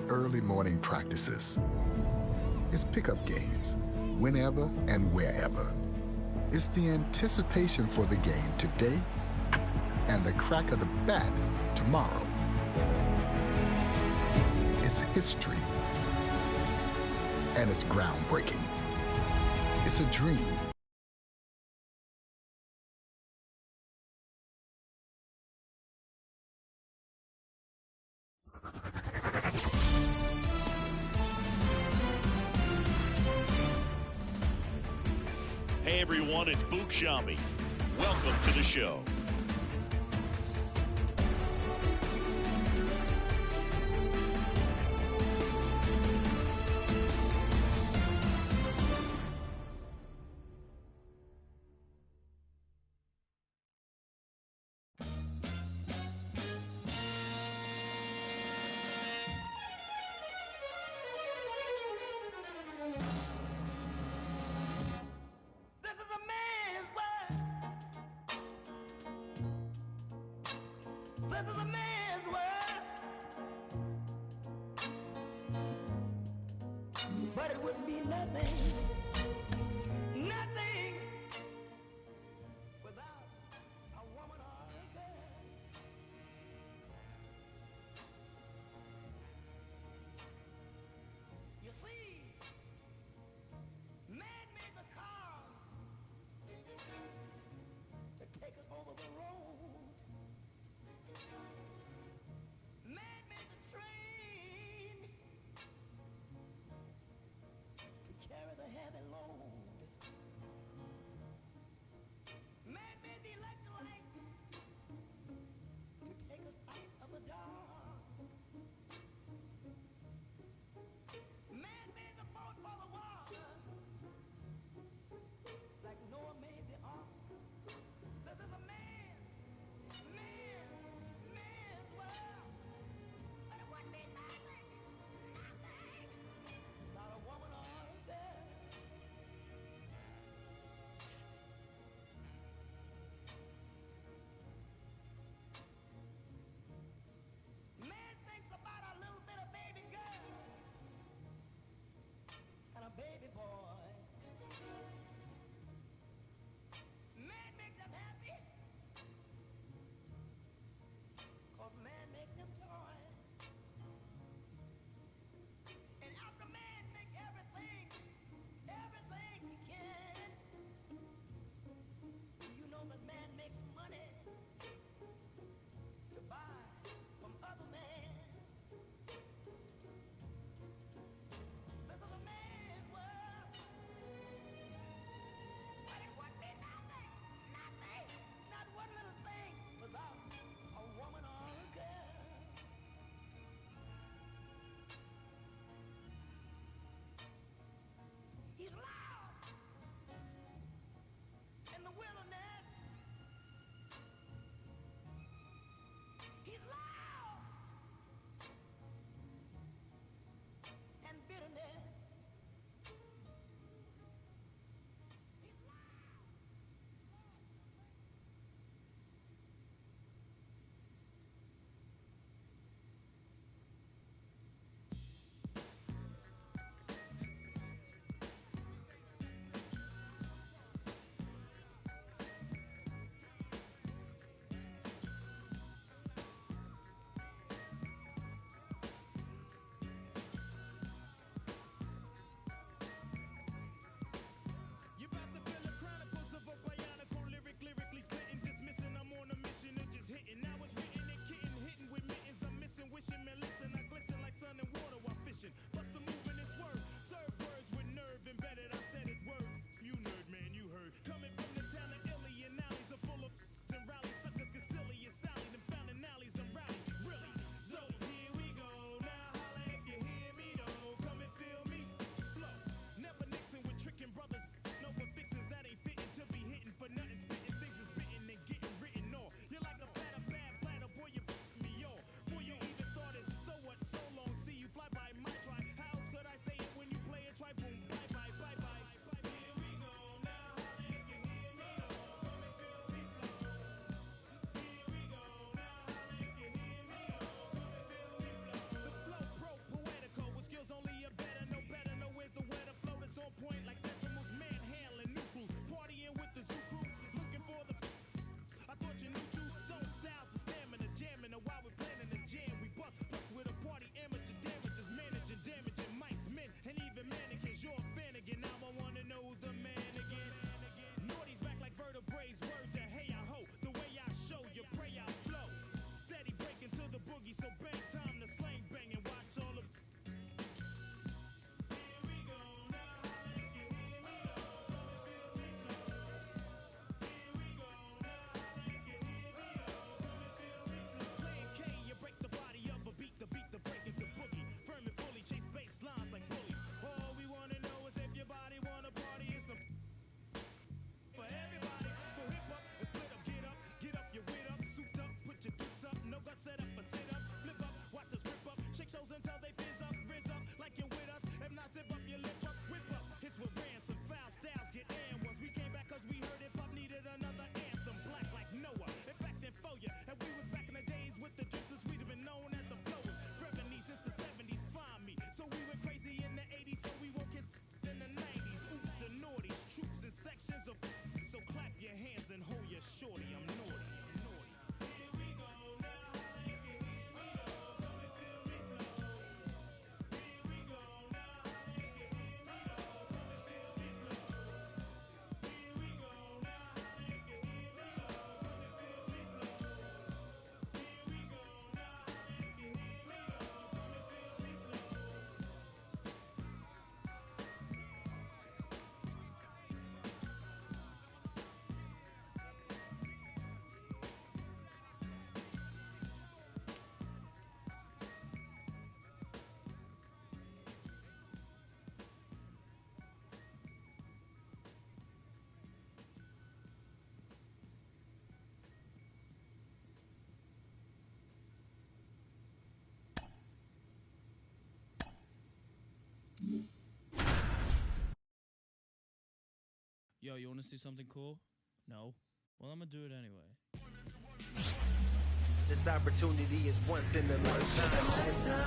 early morning practices. It's pickup games, whenever and wherever. It's the anticipation for the game today and the crack of the bat tomorrow. It's history, and it's groundbreaking. It's a dream. Hey everyone, it's Boog Shambi. Welcome to the show. This is a man's world, but it wouldn't be nothing, nothing without a woman or a girl. You see, man made the cars to take us over the road. Man made the train to carry the heavy Yo, you want to see something cool? No? Well, I'm going to do it anyway. This opportunity is once in a lifetime.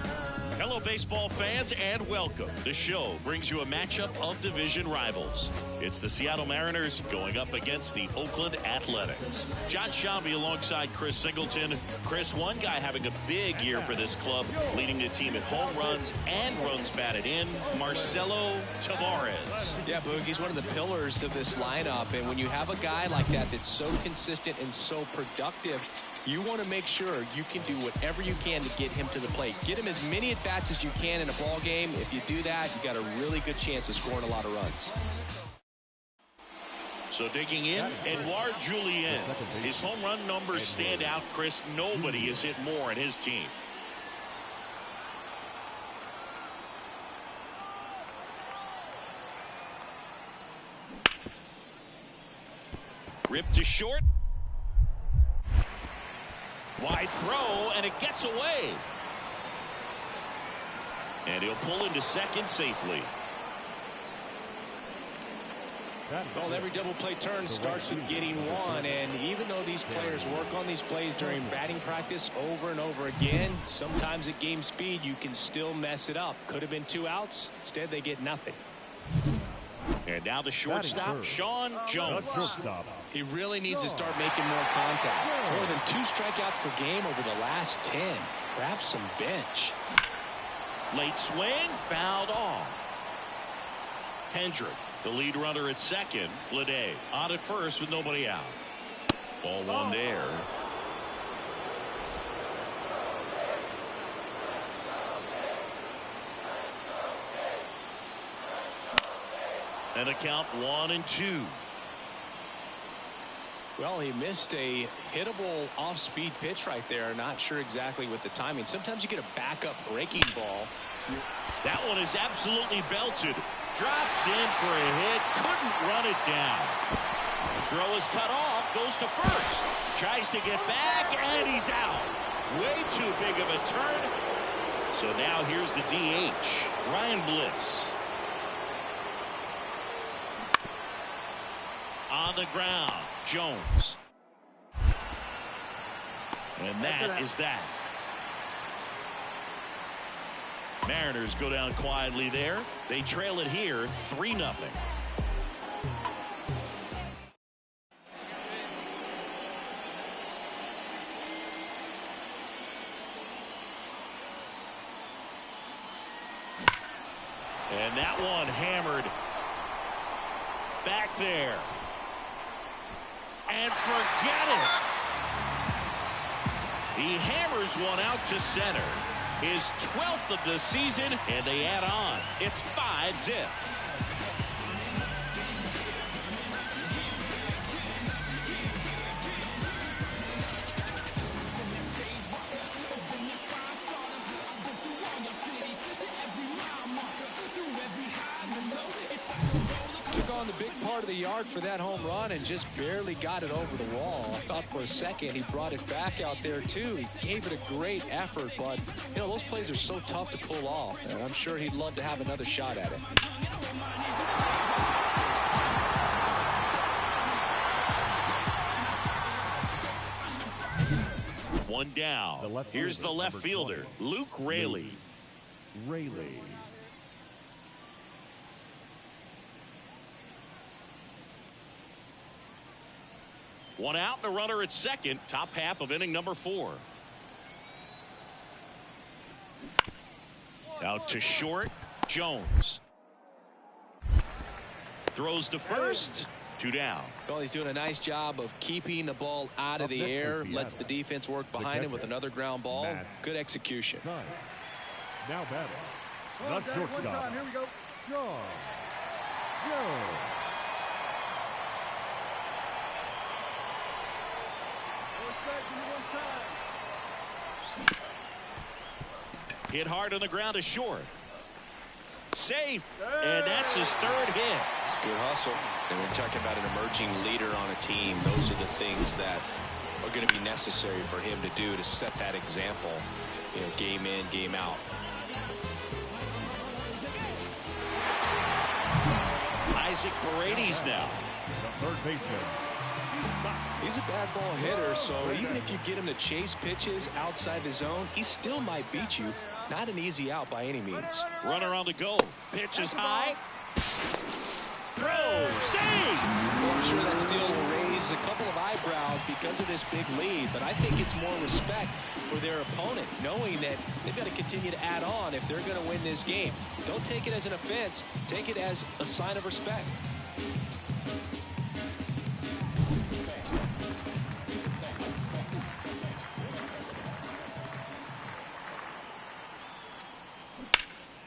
Hello, baseball fans, and welcome. The show brings you a matchup of division rivals. It's the Seattle Mariners going up against the Oakland Athletics. John Shambi alongside Chris Singleton. Chris, one guy having a big year for this club, leading the team in home runs and runs batted in, Marcelo Tavares. Yeah, Boog, he's one of the pillars of this lineup, and when you have a guy like that that's so consistent and so productive, you want to make sure you can do whatever you can to get him to the plate. Get him as many at-bats as you can in a ball game. If you do that, you got a really good chance of scoring a lot of runs. So digging in, Edouard Julien. His home run numbers stand out, Chris. Nobody has hit more in his team. Ripped to short. Wide throw, and it gets away. And he'll pull into second safely. Well, every double play turn starts with getting one, and even though these players work on these plays during batting practice over and over again, sometimes at game speed you can still mess it up. Could have been 2 outs. Instead, they get nothing. And now the shortstop, Sean Jones. He really needs to start making more contact. More than 2 strikeouts per game over the last 10. Perhaps some bench. Late swing, fouled off. Hendrick, the lead runner at second. Lede on at first with nobody out. Ball one there. And a count 1-2. Well, he missed a hittable off-speed pitch right there. Not sure exactly with the timing. Sometimes you get a backup breaking ball. That one is absolutely belted. Drops in for a hit. Couldn't run it down. Throw is cut off. Goes to first. Tries to get back, and he's out. Way too big of a turn. So now here's the DH, Ryan Bliss. On the ground, Jones. And that is that. Mariners go down quietly there. They trail it here 3-0. And that one hammered back there. And forget it. He hammers one out to center. His 12th of the season, and they add on. It's 5-0. Took on the big part of the yard for that home run and just barely got it over the wall. I thought for a second he brought it back out there too. He gave it a great effort, but you know those plays are so tough to pull off, and I'm sure he'd love to have another shot at it. One down. Here's the left fielder, Luke Raley. One out and a runner at second. Top half of inning number 4. Out to short, Jones. Throws to first. 2 down. Well, he's doing a nice job of keeping the ball out of the air. Lets the defense work behind him with another ground ball. Good execution. Now batting. The shortstop. Here we go. John Jones. Hit hard on the ground to short. Safe. And that's his 3rd hit. Good hustle. And we're talking about an emerging leader on a team. Those are the things that are going to be necessary for him to do to set that example, you know, game in, game out. Isaac Paredes now. The third baseman. He's a bad ball hitter, so even if you get him to chase pitches outside the zone, he still might beat you. Not an easy out by any means. Runner on the go. Pitch is high. Throw. Save. Well, I'm sure that steal will raise a couple of eyebrows because of this big lead, but I think it's more respect for their opponent, knowing that they've got to continue to add on if they're going to win this game. Don't take it as an offense. Take it as a sign of respect.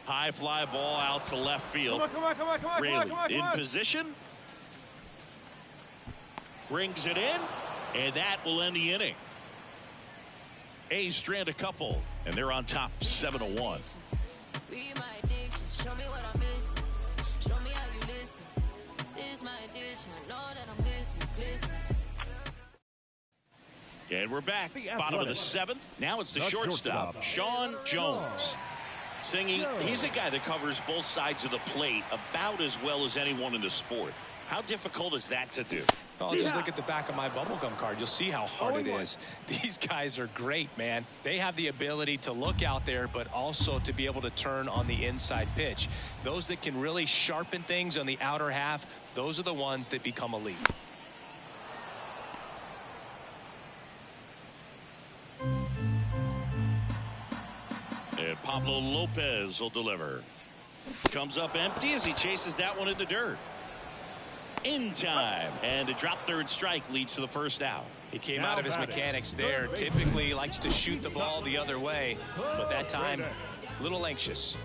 High fly ball out to left field. Come on. Rayleigh in position. Brings it in, and that will end the inning. A's strand a couple, and they're on top 7-1. Be my addiction. Show me what I'm missing. Show me how you listen. This is my addiction. I know that I'm listening. And we're back. Bottom of the seventh. Now it's the shortstop, Sean Jones. Singing, he's a guy that covers both sides of the plate about as well as anyone in the sport. How difficult is that to do? Oh, just look at the back of my bubblegum card. You'll see how hard it is. These guys are great, man. They have the ability to look out there, but also to be able to turn on the inside pitch. Those that can really sharpen things on the outer half, those are the ones that become elite. And Pablo Lopez will deliver. Comes up empty as he chases that one in the dirt. In time, and a drop third strike leads to the first out. He came out of his mechanics there. Typically likes to shoot the ball the other way, but that time a little anxious.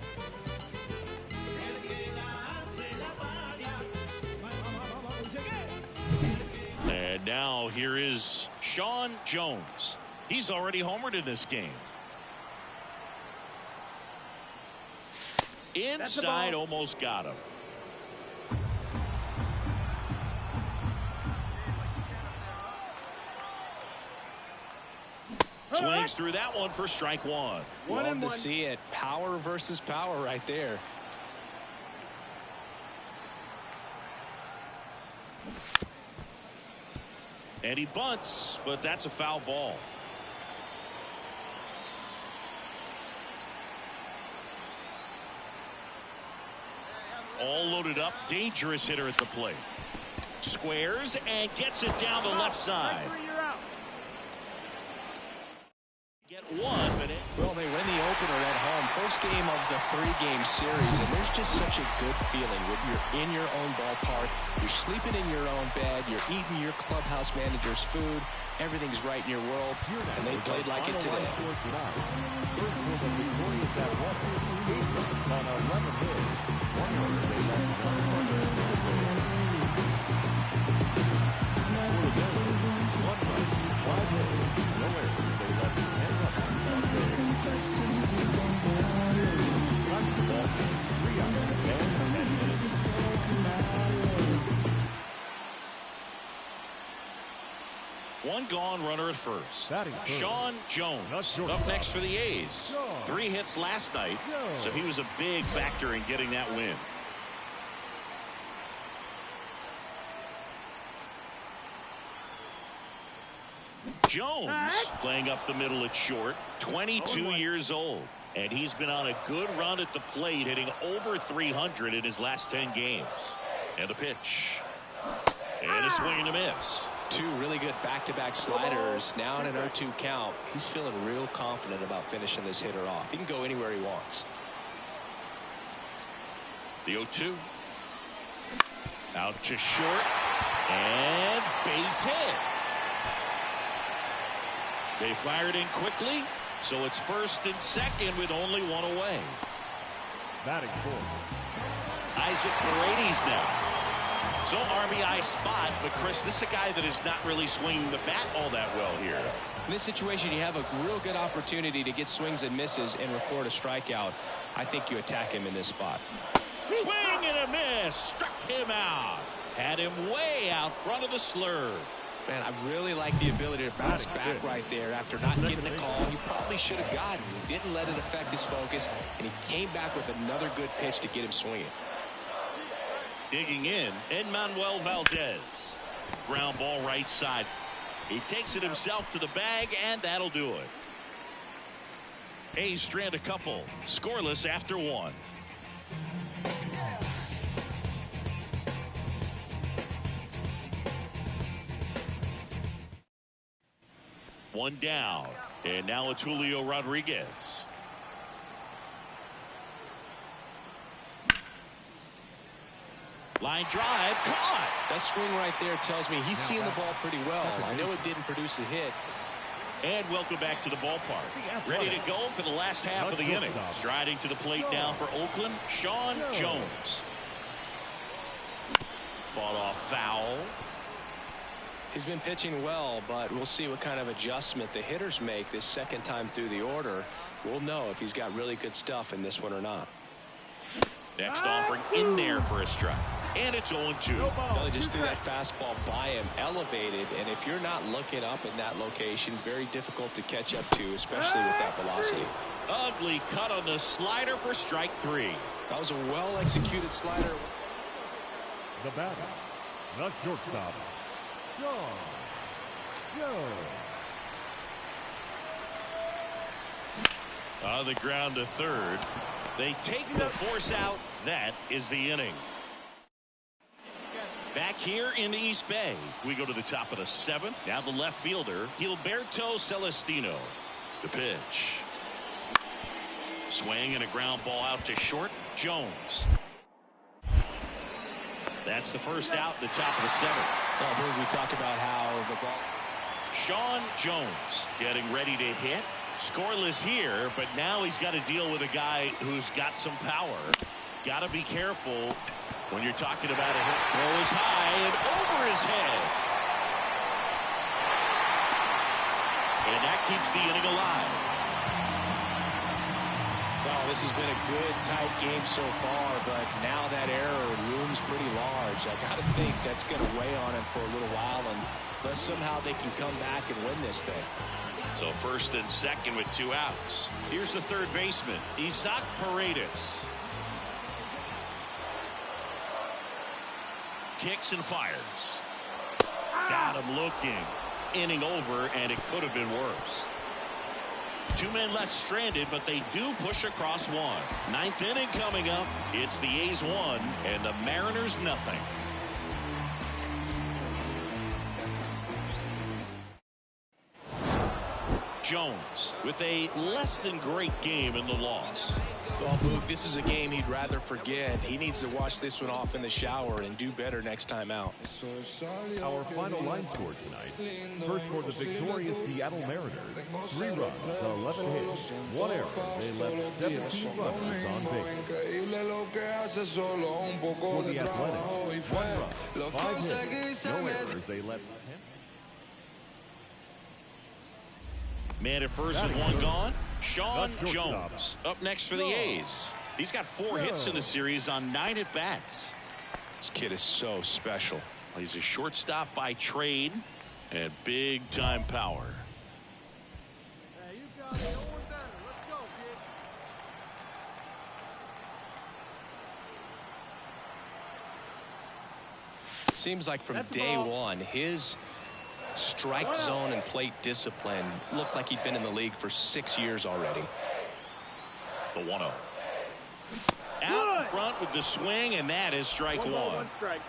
And now here is Sean Jones. He's already homered in this game. Inside, almost got him. Swings through that one for strike one. Love to see it. Power versus power right there. And he bunts, but that's a foul ball. All loaded up. Dangerous hitter at the plate. Squares and gets it down the left side. Get one, but well, they win the opener at home. First game of the 3-game series, and there's just such a good feeling when you're in your own ballpark, you're sleeping in your own bed, you're eating your clubhouse manager's food, everything's right in your world, and they played like it today. First was a victorious at Washington on 11 hits. 1 runner, they left 1 runner in the game. For the Mariners, 1 run, 5 hits, no errors. They left 10 runners on base. Time to the ball game. 3 hours and 10 minutes. one gone, runner at first. Sean Jones up next for the A's. 3 hits last night, so he was a big factor in getting that win. Jones playing up the middle at short, 22 years old, and he's been on a good run at the plate, hitting over 300 in his last 10 games. And the pitch. And a swing and a miss. 2 really good back-to-back sliders. Now in an 0-2 count. He's feeling real confident about finishing this hitter off. He can go anywhere he wants. The 0-2. Out to short. And base hit. They fired in quickly, so it's first and second with only 1 away. Batting fourth. Isaac Paredes now. So RBI spot, but Chris, this is a guy that is not really swinging the bat all that well here. In this situation, you have a real good opportunity to get swings and misses and record a strikeout. I think you attack him in this spot. Swing and a miss. Struck him out. Had him way out front of the slurve. Man, I really like the ability to bounce back right there after not getting the call. He probably should have gotten. He didn't let it affect his focus, and he came back with another good pitch to get him swinging. Digging in, Manuel Valdez. Ground ball right side. He takes it himself to the bag, and that'll do it. A's strand a couple. Scoreless after one. One down. And now it's Julio Rodriguez. Line drive, caught. That swing right there tells me he's seeing the ball pretty well. I know it didn't produce a hit. And welcome back to the ballpark. Ready to go for the last half of the inning. Striding to the plate now for Oakland, Sean Jones. Fought off foul. He's been pitching well, but we'll see what kind of adjustment the hitters make this second time through the order. We'll know if he's got really good stuff in this one or not. Next offering in there for a strike. And it's 0-2. No, they just threw that fastball by him, elevated, and if you're not looking up in that location, very difficult to catch up to, especially with that velocity. Ugly cut on the slider for strike 3. That was a well-executed slider. The batter, the shortstop, Sean Jones. On the ground to third. They take the force out. That is the inning. Back here in the East Bay, we go to the top of the 7th. Now the left fielder, Gilberto Celestino. The pitch. Swing and a ground ball out to short. Jones. That's the first out in the top of the 7th. Well, we talked about how the ball. Sean Jones getting ready to hit. Scoreless here, but now he's got to deal with a guy who's got some power. Got to be careful when you're talking about a hit. Throw is high and over his head. And that keeps the inning alive. Well, this has been a good, tight game so far, but now that error looms pretty large. I got to think that's going to weigh on him for a little while, unless somehow they can come back and win this thing. So first and second with 2 outs. Here's the third baseman, Isaac Paredes. Kicks and fires. Got him looking. Inning over, and it could have been worse. 2 men left stranded, but they do push across 1. 9th inning coming up. It's the A's 1 and the Mariners nothing. Jones with a less than great game in the loss. Well, Boog, this is a game he'd rather forget. He needs to wash this one off in the shower and do better next time out. Our final line score tonight. First for the victorious Seattle Mariners. 3 runs, 11 hits, 1 error. They left 17 runners on base. For the Athletics, 1 run, 5 hits, no errors. They left 10. Man at first and 1 gone. Sean Jones up next for the A's. He's got 4 hits in the series on 9 at-bats. This kid is so special. He's a shortstop by trade and big-time power. Hey, you got it. Over there. Let's go, kid. Seems like from day one, his strike zone and plate discipline looked like he'd been in the league for 6 years already. The 1-0. Out in front with the swing, and that is strike 1. One strike.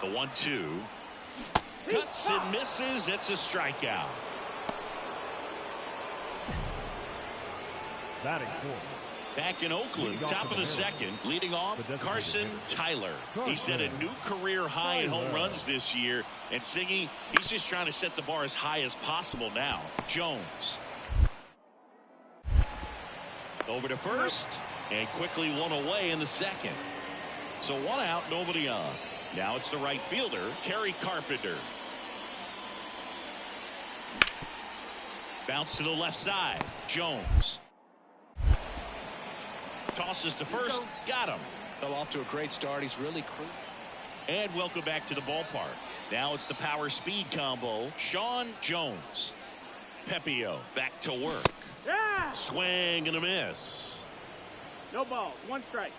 The 1-2. Cuts and misses. It's a strikeout. Batting fourth. Back in Oakland, top of the 2nd, leading off Carson Tyler. He set a new career high in home runs this year, and Siggy, he's just trying to set the bar as high as possible now. Jones. Over to first, and quickly 1 away in the 2nd. So 1 out, nobody on. Now it's the right fielder, Kerry Carpenter. Bounce to the left side. Jones. Tosses to first. Got him. Well, off to a great start. He's really cruel. And welcome back to the ballpark. Now it's the power-speed combo. Sean Jones. Pepio back to work. Yeah! Swing and a miss. No balls. 1 strike.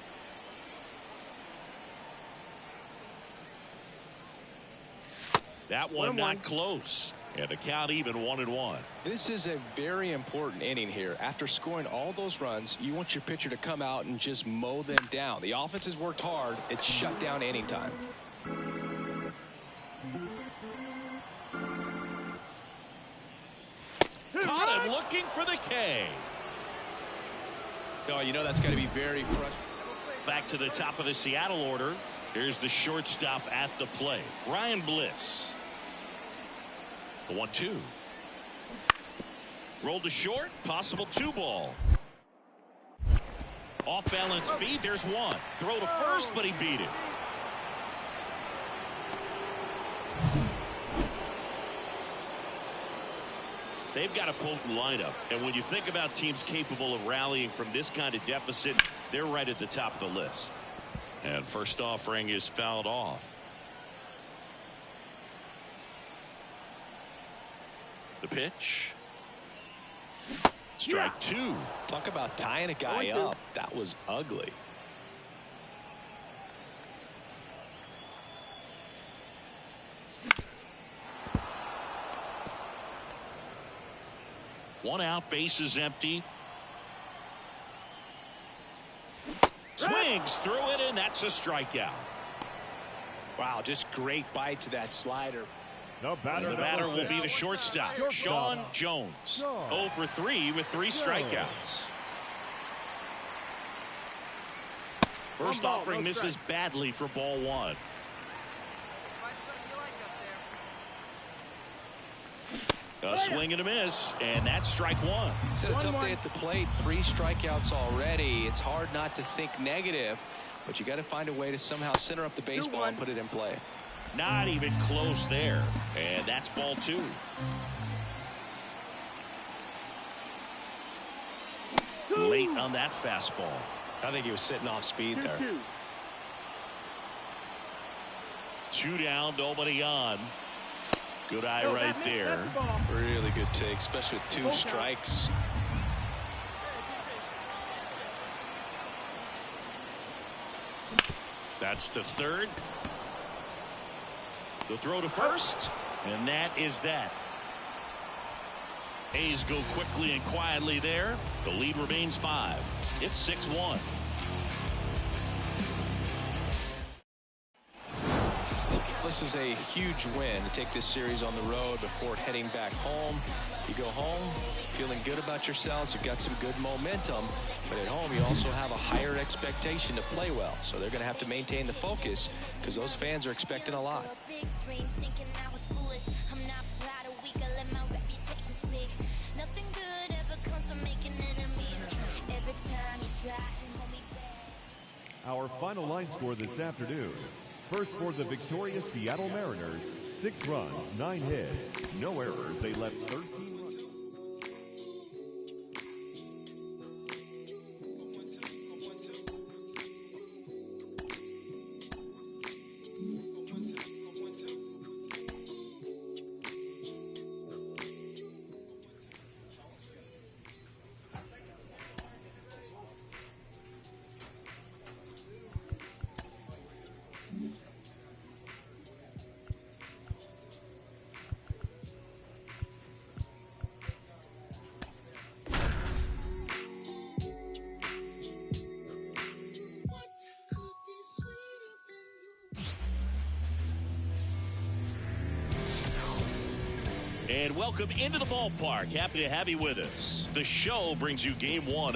That one not close. And the count even 1-1. This is a very important inning here. After scoring all those runs, you want your pitcher to come out and just mow them down. The offense has worked hard. It's shut down inning time. Caught him looking for the K. Oh, you know that's got to be very frustrating. Back to the top of the Seattle order. Here's the shortstop at the plate. Ryan Bliss. The 1-2. Rolled to short. Possible 2-ball. Off balance feed. There's one. Throw to first, but he beat it. They've got a potent lineup, and when you think about teams capable of rallying from this kind of deficit, they're right at the top of the list. And first offering is fouled off. The pitch. Strike 2. Talk about tying a guy up. That was ugly. One out, bases empty. Swings through it, and that's a strikeout. Wow, just great bite to that slider. The batter will be the shortstop, Sean Jones. 0 for 3 with 3 strikeouts. First offering misses badly for ball 1. A swing and a miss, and that's strike 1. He's had a tough day at the plate. 3 strikeouts already. It's hard not to think negative, but you got to find a way to somehow center up the baseball and put it in play. Not even close there, and that's ball 2. Late on that fastball. I think he was sitting off speed there. 2 down, nobody on. Good eye right there. Really good take, especially with 2 strikes. That's to third. The throw to first, and that is that. A's go quickly and quietly there. The lead remains 5. It's 6-1. This is a huge win to take this series on the road before heading back home. You go home feeling good about yourselves. You've got some good momentum, but at home you also have a higher expectation to play well. So they're going to have to maintain the focus because those fans are expecting a lot. Our final line score this afternoon. First for the victorious Seattle Mariners, 6 runs, 9 hits, no errors. They left 13 runs. And welcome into the ballpark. Happy to have you with us. The show brings you game 1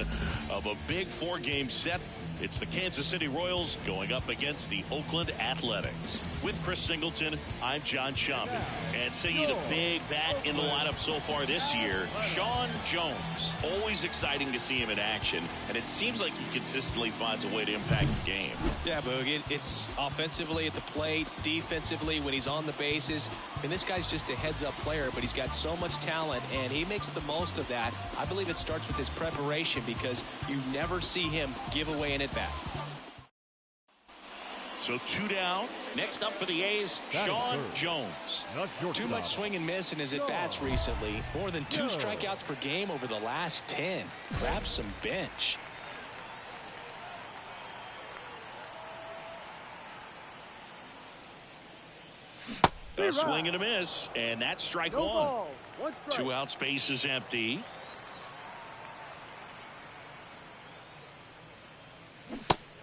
of a big 4-game set It's the Kansas City Royals going up against the Oakland Athletics. With Chris Singleton, I'm John Shambi. And singing a big bat in the lineup so far this year, Sean Jones. Always exciting to see him in action, and it seems like he consistently finds a way to impact the game. Yeah, Boog, it's offensively at the plate, defensively when he's on the bases. And this guy's just a heads-up player, but he's got so much talent, and he makes the most of that. I believe it starts with his preparation because you never see him give away an at-bat. So 2 down. Next up for the A's, Sean Jones. Too much swing and miss in his at-bats recently. More than 2 strikeouts per game over the last 10. Grab some bench. A swing and a miss, and that's strike one. 2 outs, base is empty.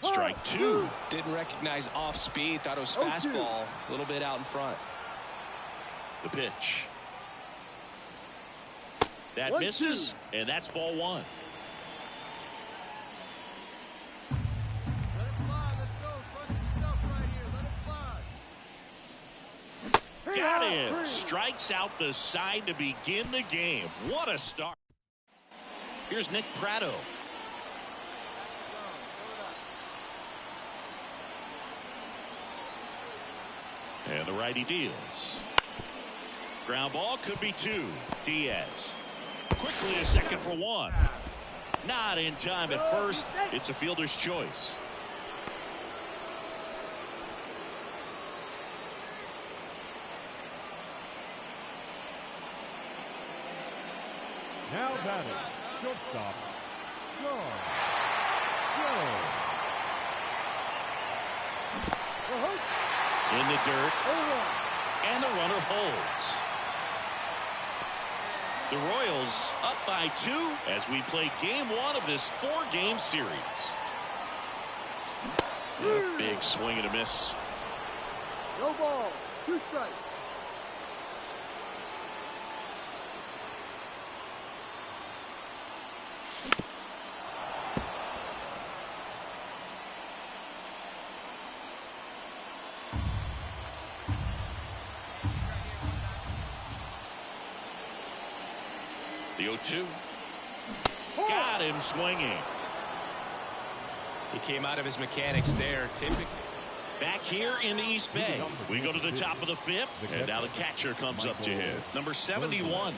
Strike 2. Didn't recognize off speed. Thought it was fastball. A little bit out in front. The pitch. That misses, and that's ball 1. Let it fly. Let's go. Trust your stuff right here. Let it fly. Got him. Strikes out the side to begin the game. What a start. Here's Nick Pratto. And the righty deals. Ground ball could be 2. Diaz. Quickly to second for 1. Not in time at first. It's a fielder's choice. Now batting, shortstop, Sean Jones. In the dirt. And the runner holds. The Royals up by 2 as we play game 1 of this 4-game series. A big swing and a miss. No ball. 2 strikes. The 0-2. Got him swinging. He came out of his mechanics there. Typically. Back here in the East Bay, we go to the top of the 5th, and now the catcher comes up to hit. Number 71.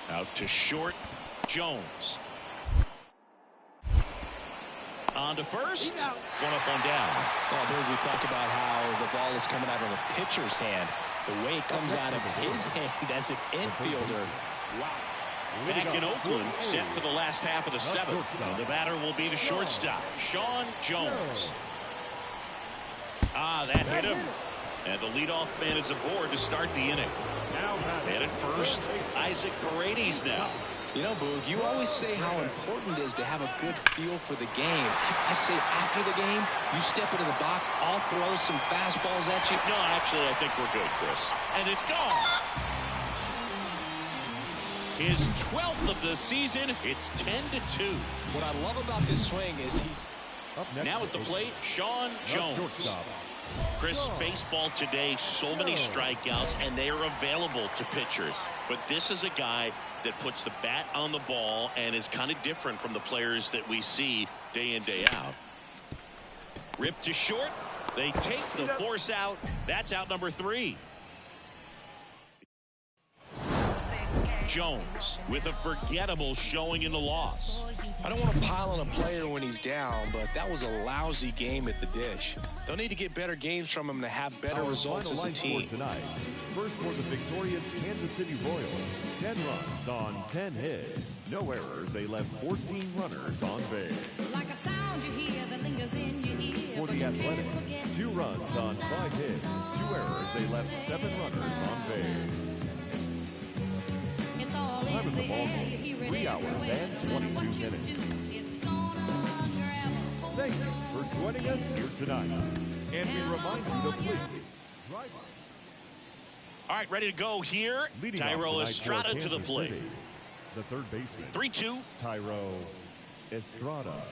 Out to short, Jones. On to first. 1 up, 1 down. Well, Boog, we talk about how the ball is coming out of a pitcher's hand. The way it comes out of his hand as an infielder. Wow. Back in Oakland, set for the last half of the 7th. The batter will be the shortstop, Sean Jones. That hit him. And the leadoff man is aboard to start the inning. And at first, Isaac Paredes now. You know, Boog, you always say how important it is to have a good feel for the game. I say after the game, you step into the box, I'll throw some fastballs at you. No, actually, I think we're good, Chris. And it's gone. His 12th of the season. It's 10-2. What I love about this swing is he's... Now at the plate, Sean Jones. Chris, baseball today, so many strikeouts, and they are available to pitchers. But this is a guy that puts the bat on the ball and is kind of different from the players that we see day in, day out. Ripped to short. They take the force out. That's out number 3. Jones with a forgettable showing in the loss. I don't want to pile on a player when he's down, but that was a lousy game at the dish. They'll need to get better games from him to have better results as a team. Tonight. First for the victorious Kansas City Royals, 10 runs on 10 hits. No errors, they left 14 runners on base. Like a sound you hear that lingers in your ear. For the Athletics, 2 runs on 5 hits. 2 errors, they left 7 runners on base. Time of the ball game, 3 hours and 22 minutes. Thank you for joining us here tonight. And we remind you to please drive. All right, ready to go here. Tyro Estrada to the plate. The third baseman. 3-2. Tyro Estrada.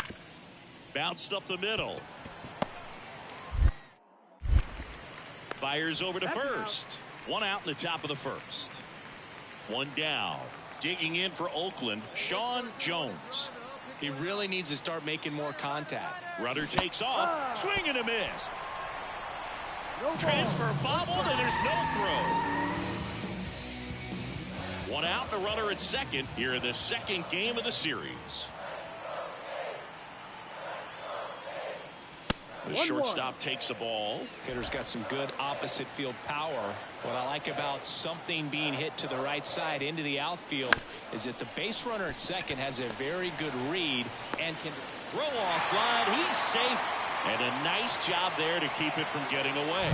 Bounced up the middle. Fires over to first. One out in the top of the first. One down. Digging in for Oakland, Sean Jones. He really needs to start making more contact. Runner takes off. Swing and a miss. Transfer bobbled, and there's no throw. One out and a runner at second here in the second game of the series. The shortstop takes the ball. Hitter's got some good opposite field power. What I like about something being hit to the right side into the outfield is that the base runner at second has a very good read and can throw off line. He's safe. And a nice job there to keep it from getting away.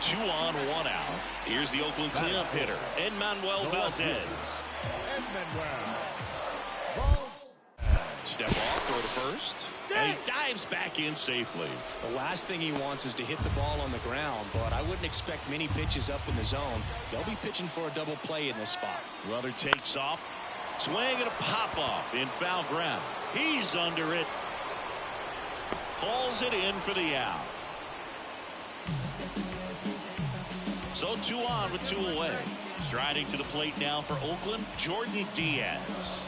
2 on, 1 out. Here's the Oakland cleanup hitter, Emmanuel Valdez. Step off, throw to first. And he dives back in safely. The last thing he wants is to hit the ball on the ground, but I wouldn't expect many pitches up in the zone. They'll be pitching for a double play in this spot. Runner takes off. Swing and a pop-off in foul ground. He's under it. Calls it in for the out. So 2 on with 2 away. Striding to the plate now for Oakland, Jordan Diaz.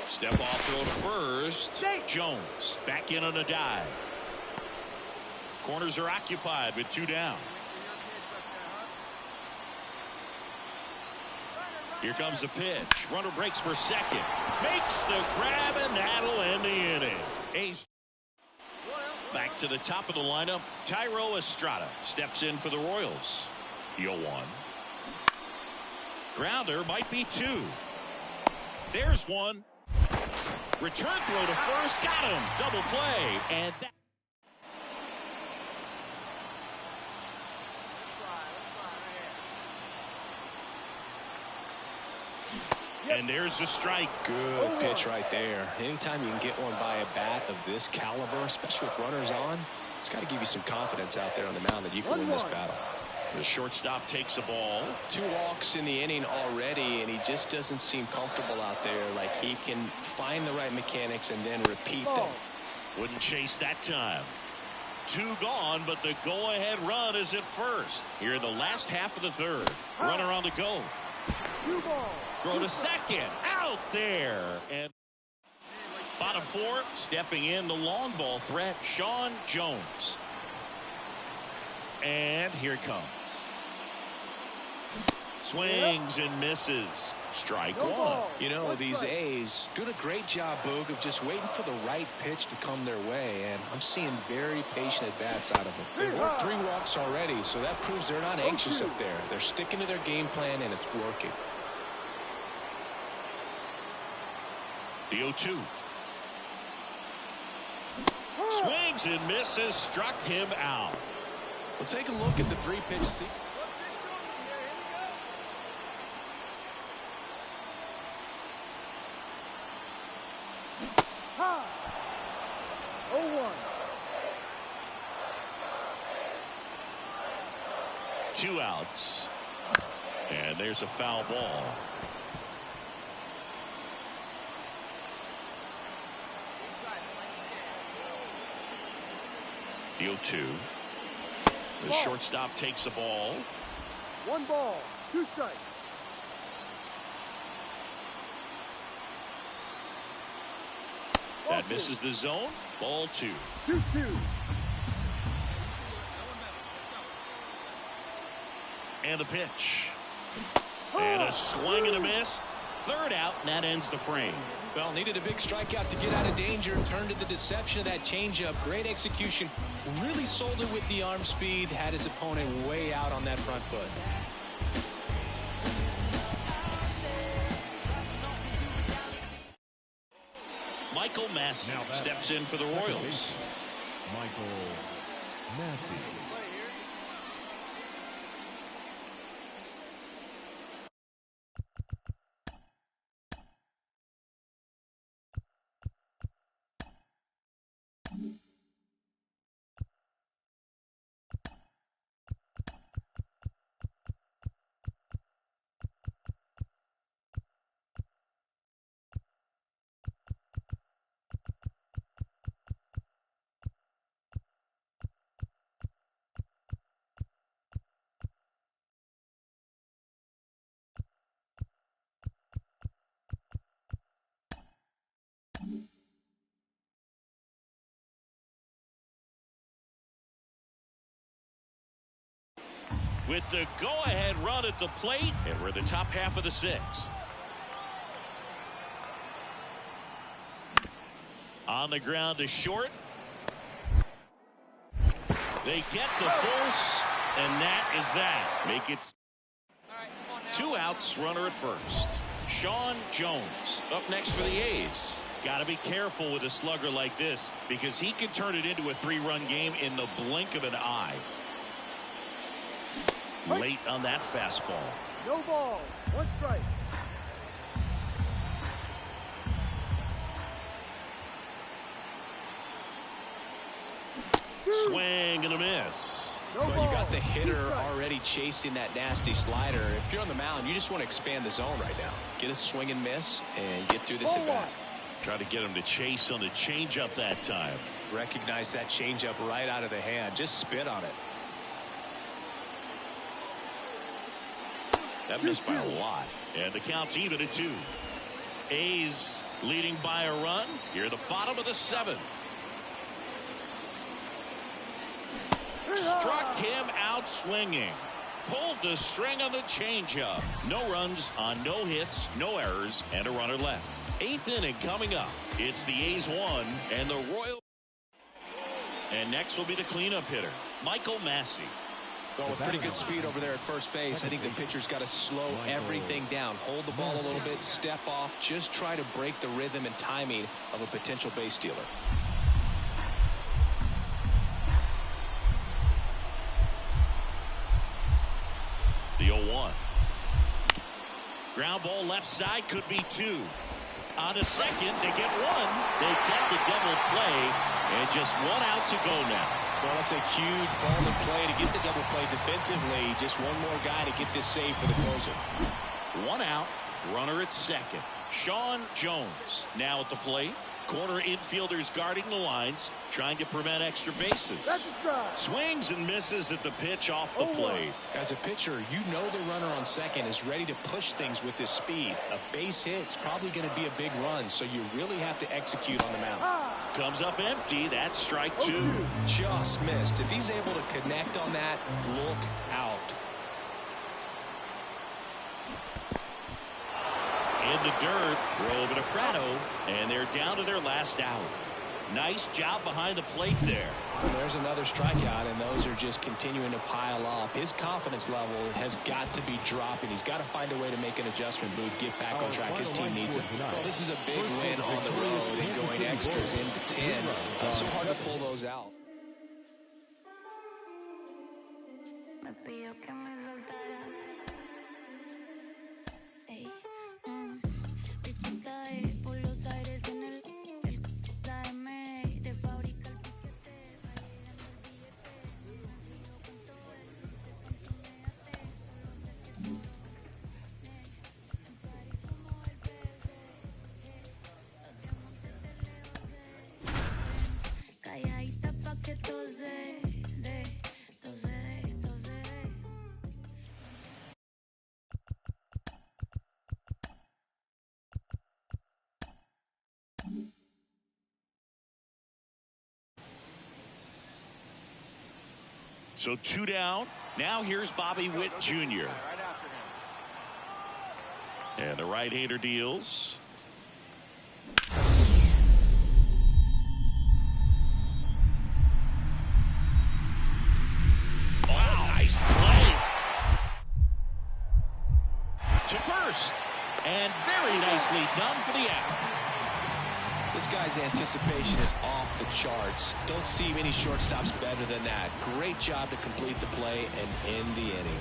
Step off throw to first. Jones back in on a dive. Corners are occupied with 2 down. Here comes the pitch. Runner breaks for second. Makes the grab, and that'll end the inning. Ace. Back to the top of the lineup. Tyro Estrada steps in for the Royals. 0-1. Grounder might be 2. There's one. Return throw to first. Got him. Double play. And that. And there's a strike. Good pitch right there. Anytime you can get one by a bat of this caliber, especially with runners on, it's got to give you some confidence out there on the mound that you can win this battle. The shortstop takes the ball. 2 walks in the inning already, and he just doesn't seem comfortable out there. Like he can find the right mechanics and then repeat them. Wouldn't chase that time. 2 gone, but the go-ahead run is at first. Here in the last half of the third. Runner on the go. Throw to second. Out there. And bottom 4, stepping in the long ball threat, Sean Jones. And here it comes. Swings and misses. Strike 1. You know, these A's doing a great job, Boog, of just waiting for the right pitch to come their way, and I'm seeing very patient at-bats out of them. They've worked 3 walks already, so that proves they're not anxious up there. They're sticking to their game plan, and it's working. The 0-2. Swings and misses. Struck him out. We'll take a look at the 3-pitch sequence. 0-1. 2 outs. And there's a foul ball. The 0-2. The shortstop takes the ball. 1 ball, 2 strikes. That misses the zone. Ball 2. 2-2. And the pitch. And a swing and a miss. 3rd out, and that ends the frame. Well, needed a big strikeout to get out of danger. Turned to the deception of that changeup. Great execution. Really sold it with the arm speed. Had his opponent way out on that front foot. Michael Massey steps in for the Royals. Michael Massey. with the go-ahead run at the plate, and we're in the top half of the 6th. On the ground to short. They get the force, and that is that. Make it 2 outs, runner at first. Sean Jones up next for the A's. Got to be careful with a slugger like this because he can turn it into a 3-run game in the blink of an eye. Late on that fastball. No ball. 1 strike. Swing and a miss. Well, you got the hitter already chasing that nasty slider. If you're on the mound, you just want to expand the zone right now. Get a swing and miss and get through this at bat. Try to get him to chase on the changeup that time. Recognize that changeup right out of the hand. Just spit on it. That missed by a lot. And the count's even at 2. A's leading by a run. Here at the bottom of the 7th. Struck him out swinging. Pulled the string on the changeup. No runs on no hits, no errors, and a runner left. 8th inning coming up. It's the A's 1 and the Royals. And next will be the cleanup hitter, Michael Massey. Well, with pretty good speed over there at first base, I think the pitcher's got to slow everything down. Hold the ball a little bit, step off, just try to break the rhythm and timing of a potential base stealer. The 0-1. Ground ball left side, could be 2. On a second, they get 1. They get the double play, and just 1 out to go now. Well, that's a huge ball in play to get the double play defensively. Just one more guy to get this save for the closer. 1 out, runner at second. Sean Jones now at the plate. Corner infielders guarding the lines, trying to prevent extra bases. Swings and misses at the pitch off the plate. As a pitcher, you know the runner on second is ready to push things with his speed. A base hit's probably going to be a big run, so you really have to execute on the mound. Comes up empty. That's strike 2. Just missed. If he's able to connect on that, look out. In the dirt, throw over to Prado, and they're down to their last out. Nice job behind the plate there. Well, there's another strikeout, and those are just continuing to pile up. His confidence level has got to be dropping. He's got to find a way to make an adjustment move, get back on track. His team needs him. Well, this is a big win on the road and going extras into 10. So hard to pull those out. So 2 down. Now here's Bobby Witt Jr. And the right-hander deals. Wow, nice play. To first. And very nicely done for the out. This guy's anticipation is off the charts. Don't see many shortstops better than that. Great job to complete the play and end the inning.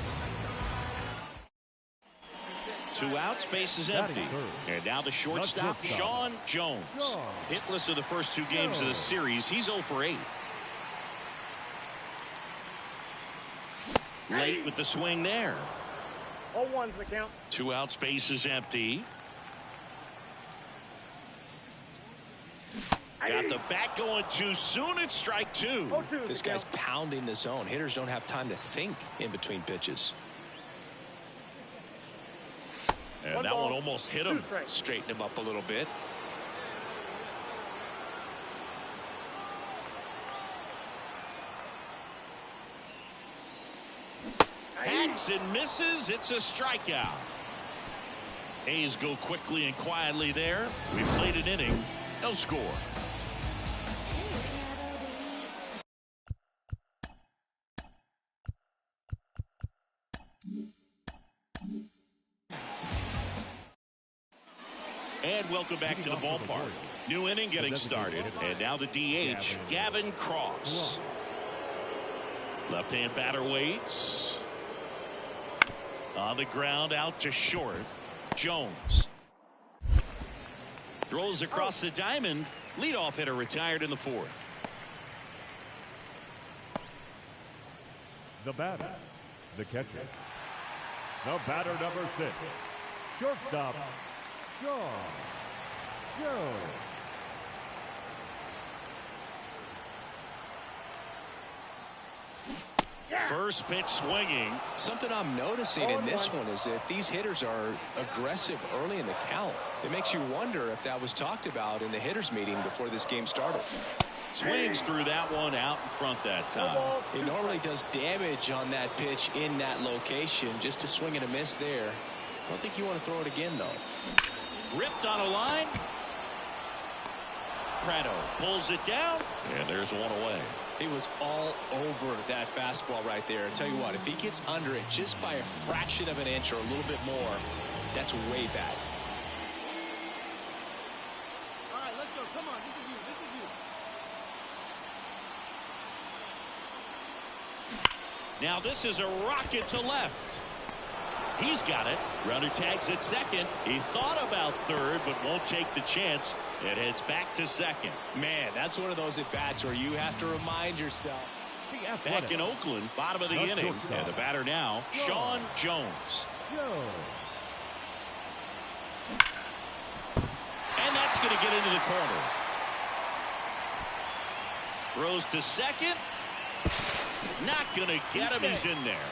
2 outs, base is empty. And now the shortstop, Sean Jones. Hitless in the first 2 games of the series. He's 0 for 8. Late with the swing there. 0-1's the count. 2 outs, base is empty. Got the bat going too soon. It's strike 2. This guy's pounding the zone. Hitters don't have time to think in between pitches. And that one almost hit him. Straighten him up a little bit. Had swings and misses. It's a strikeout. A's go quickly and quietly there. We played an inning. No score. And welcome back to the ballpark. New inning getting started. And now the DH, Gavin Cross. Left-hand batter waits. On the ground, out to short. Jones. Throws across the diamond. Leadoff hitter retired in the fourth. The batter, the catcher. The batter, number 6. Shortstop, Sean Jones. First pitch swinging. Something I'm noticing in this one is that these hitters are aggressive early in the count. It makes you wonder if that was talked about in the hitters meeting before this game started. Swings through that one out in front that time. It normally does damage on that pitch in that location. Just a swing and a miss there. I don't think you want to throw it again, though. Ripped on a line. Prado pulls it down, and there's one away. He was all over that fastball right there. I tell you what, if he gets under it just by a fraction of an inch or a little bit more, that's way bad. All right, let's go. Come on, this is you. This is you. Now this is a rocket to left. He's got it. Runner tags at second. He thought about third, but won't take the chance. It heads back to second. Man, that's one of those at-bats where you have to remind yourself. Back in Oakland, bottom of the inning. And the batter now, Sean Jones. And that's going to get into the corner. Throws to second. Not going to get him. He's in there.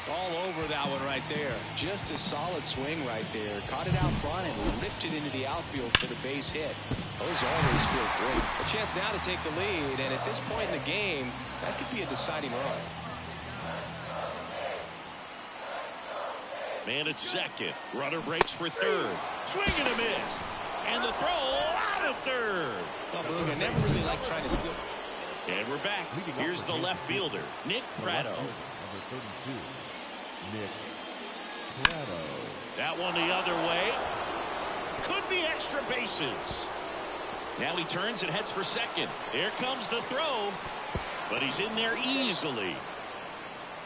All over that one right there. Just a solid swing right there. Caught it out front and ripped it into the outfield for the base hit. Those always feel great. A chance now to take the lead, and at this point in the game, that could be a deciding run. Man at second. Runner breaks for third. Swing and a miss. And the throw out of third. Well, Boog, I never really like trying to steal. And we're back. Here's the left fielder, Nick Prado. Number 32. Nick Prado. That one the other way. Could be extra bases. Now he turns and heads for second. Here comes the throw. But he's in there easily.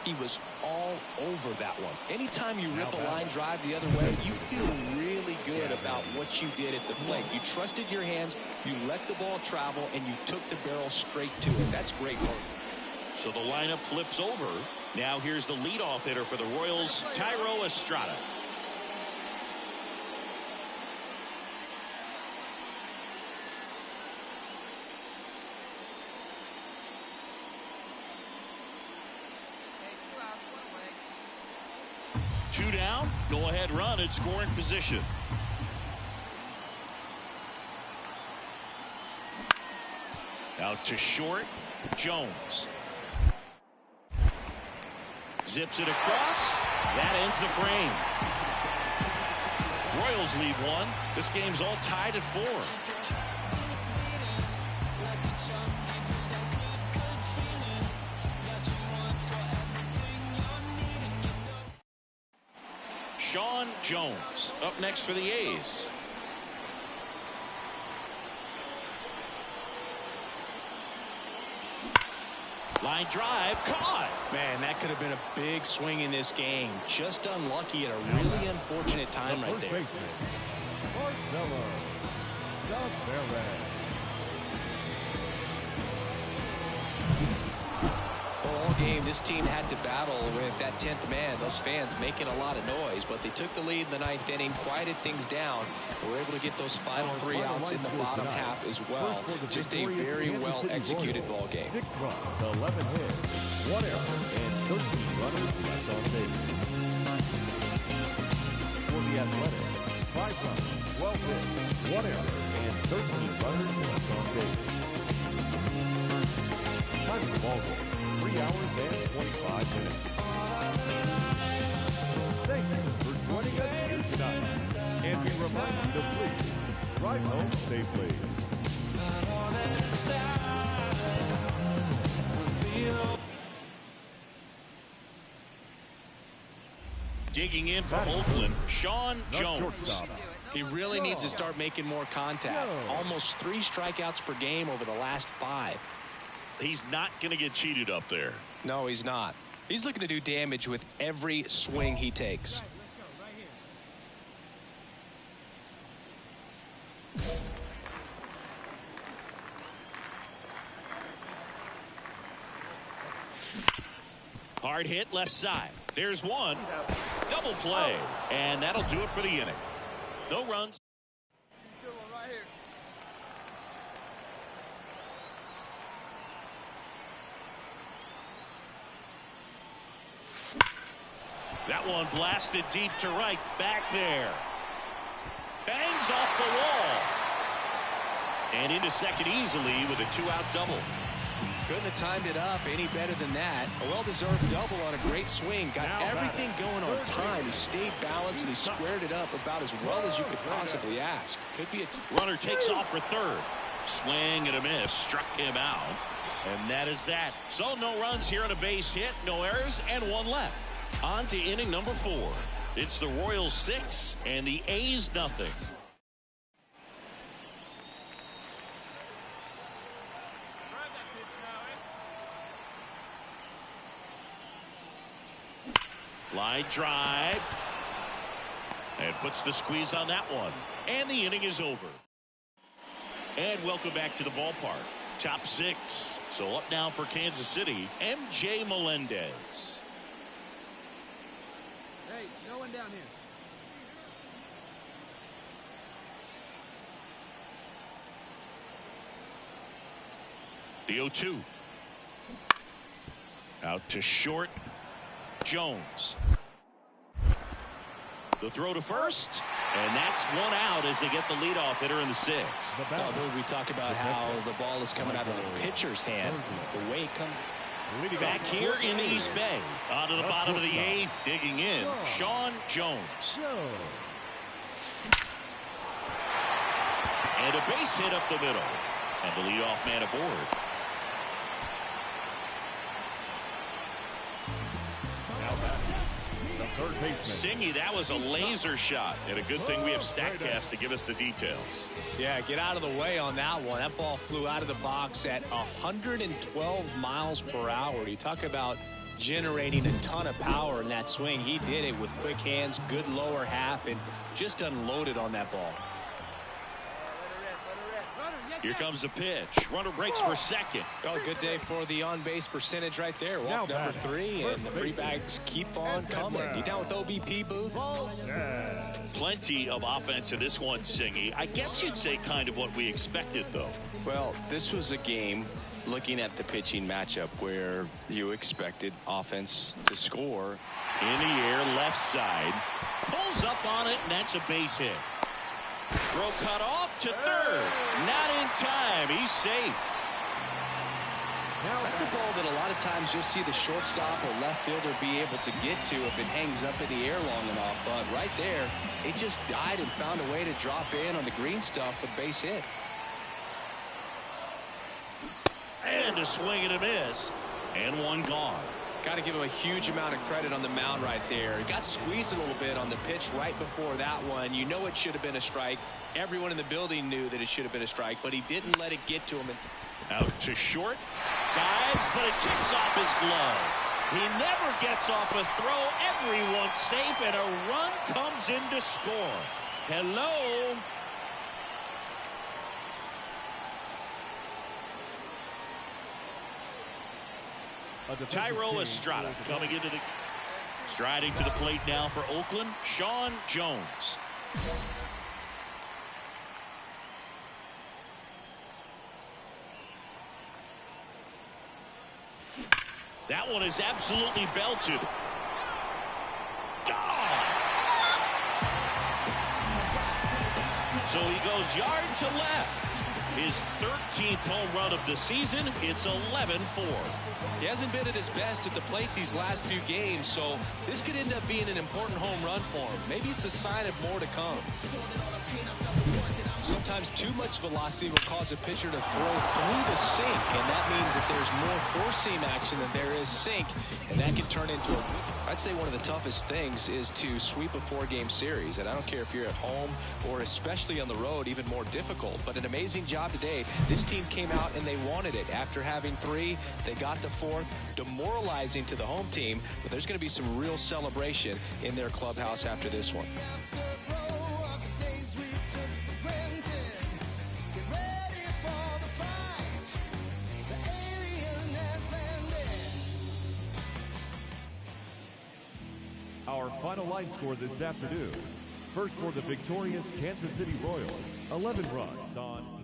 He was all over that one. Anytime you rip a line drive the other way, you feel really good about what you did at the plate. You trusted your hands, you let the ball travel, and you took the barrel straight to it. That's great work. So the lineup flips over. Now here's the leadoff hitter for the Royals, Thairo Estrada. Two down, go ahead run at scoring position. Out to short, Jones. Zips it across. That ends the frame. Royals lead one. This game's all tied at 4. Sean Jones up next for the A's. Line drive caught. Man, that could have been a big swing in this game. Just unlucky at a really unfortunate time right there. All game, this team had to battle with that 10th man. Those fans making a lot of noise, but they took the lead in the 9th inning, quieted things down. Were able to get those final 3 outs in the bottom half as well. Just a very well executed ball game. 6 runs, 11 hits, 1 error, and 13 runners left on base. For the Athletics, 5 runs, 12 hits, 1 error, and 13 runners left on base. Time of the ball game, 3 hours and 25 minutes. Thank you for joining us here tonight. And we remind you to please drive home safely. Digging in from Oakland, Sean Jones. He really needs to start making more contact. Almost 3 strikeouts per game over the last 5. He's not going to get cheated up there. No, he's not. He's looking to do damage with every swing he takes. Hard hit left side. There's one. Double play. And that'll do it for the inning. No runs. Good one right here. That one blasted deep to right. Back there. Bangs off the wall. And into second easily with a 2-out double. Couldn't have timed it up any better than that. A well-deserved double on a great swing. Got everything going on time. He stayed balanced and he squared it up about as well as you could possibly ask. Could be a runner takes off for third. Swing and a miss. Struck him out. And that is that. So no runs here on a base hit. No errors and 1 left. On to inning number 4. It's the Royals 6 and the A's nothing. Line drive. And puts the squeeze on that one. And the inning is over. And welcome back to the ballpark. Top 6. So up now for Kansas City, MJ Melendez. Hey, no one down here. The 0-2. Out to short. Jones. The throw to first. And that's 1 out as they get the leadoff hitter in the 6th. we talk about how the ball is coming out of the pitcher's hand. The way it comes. Back here in East Bay. On to the bottom of the 8th. Digging in. Sean Jones. And a base hit up the middle. And the leadoff man aboard. Third baseman. Singy, that was a laser shot. And a good thing we have StatCast to give us the details. Yeah, get out of the way on that one. That ball flew out of the box at 112 miles per hour. You talk about generating a ton of power in that swing. He did it with quick hands, good lower half, and just unloaded on that ball. Here comes the pitch. Runner breaks for second. Oh, good day for the on-base percentage right there. Walk number 3, and the free bags keep on coming. You down with OBP, Booth? Plenty of offense in this one, Singy. I guess you'd say kind of what we expected, though. Well, this was a game, looking at the pitching matchup, where you expected offense to score. In the air, left side. Pulls up on it, and that's a base hit. Throw cut off to third. Not in time. He's safe. That's a ball that a lot of times you'll see the shortstop or left fielder be able to get to if it hangs up in the air long enough. But right there, it just died and found a way to drop in on the green stuff for base hit. And a swing and a miss. And 1 gone. Got to give him a huge amount of credit on the mound right there. He got squeezed a little bit on the pitch right before that one. You know it should have been a strike. Everyone in the building knew that it should have been a strike, but he didn't let it get to him. Out to short. Dives, but it kicks off his glove. He never gets off a throw. Everyone's safe, and a run comes in to score. Hello. Tyro Estrada coming into the striding to the plate now for Oakland, Sean Jones. That one is absolutely belted. Gone. So he goes yard to left. His 13th home run of the season. It's 11-4. He hasn't been at his best at the plate these last few games, so this could end up being an important home run for him. Maybe it's a sign of more to come. Sometimes too much velocity will cause a pitcher to throw through the sink, and that means that there's more four-seam action than there is sink, and that can turn into I'd say one of the toughest things is to sweep a four-game series, and I don't care if you're at home or especially on the road, even more difficult. But an amazing job today. This team came out and they wanted it. After having three, they got the fourth, demoralizing to the home team, but there's going to be some real celebration in their clubhouse after this one. Our final line score this afternoon. First for the victorious Kansas City Royals, 11 runs on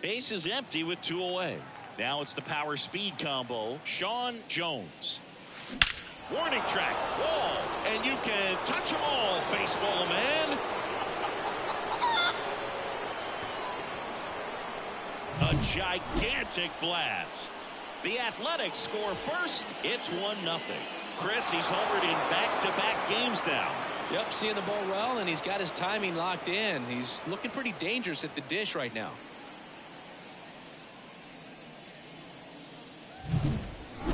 Base is empty with 2 away. Now it's the power speed combo. Sean Jones. Warning track. Wall. And you can touch them all, baseball man. A gigantic blast. The Athletics score first. It's 1-0. Chris, he's homered in back-to-back games now. Yep, seeing the ball well, and he's got his timing locked in. He's looking pretty dangerous at the dish right now.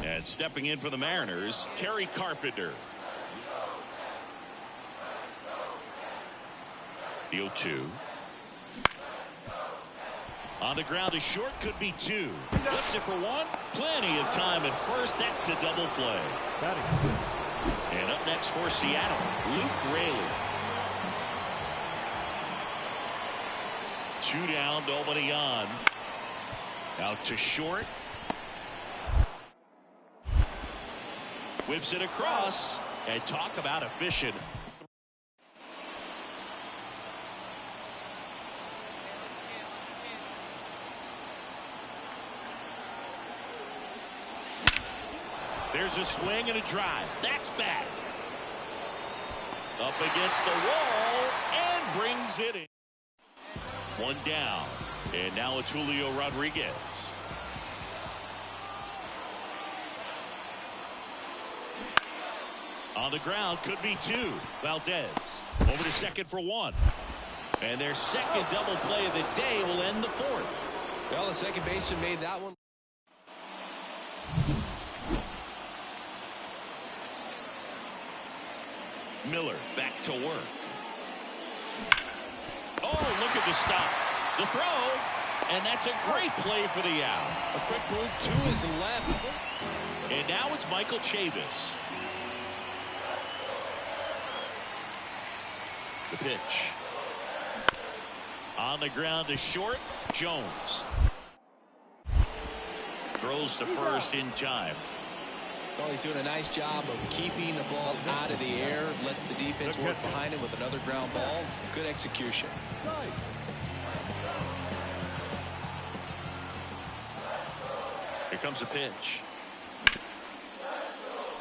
And stepping in for the Mariners, Kerry Carpenter. The 0-2. On the ground, a short, could be 2. Flips it for 1. Plenty of time at first. That's a double play. And up next for Seattle, Luke Raley. 2 down, nobody on. Out to short. Whips it across, and talk about efficient. There's a swing and a drive. That's bad. Up against the wall and brings it in. 1 down, and now it's Julio Rodriguez. On the ground, could be 2. Valdez over to second for 1. And their second double play of the day will end the 4th. Well, the second baseman made that one. Miller back to work. Oh, look looking to stop the throw, and that's a great play for the out. A quick move to his left. And now it's Michael Chavis. The pitch. On the ground to short, Jones. Throws to first in time. Well, he's doing a nice job of keeping the ball out of the air. Lets the defense work behind him with another ground ball. Good execution. Here comes a pitch.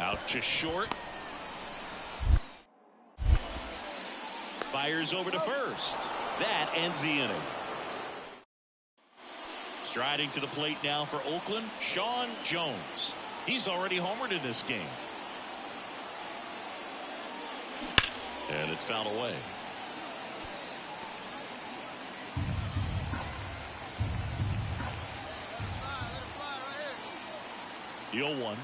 Out to short. Fires over to first. That ends the inning. Striding to the plate now for Oakland, Sean Jones. He's already homered in this game. And it's fouled away. The 0-1.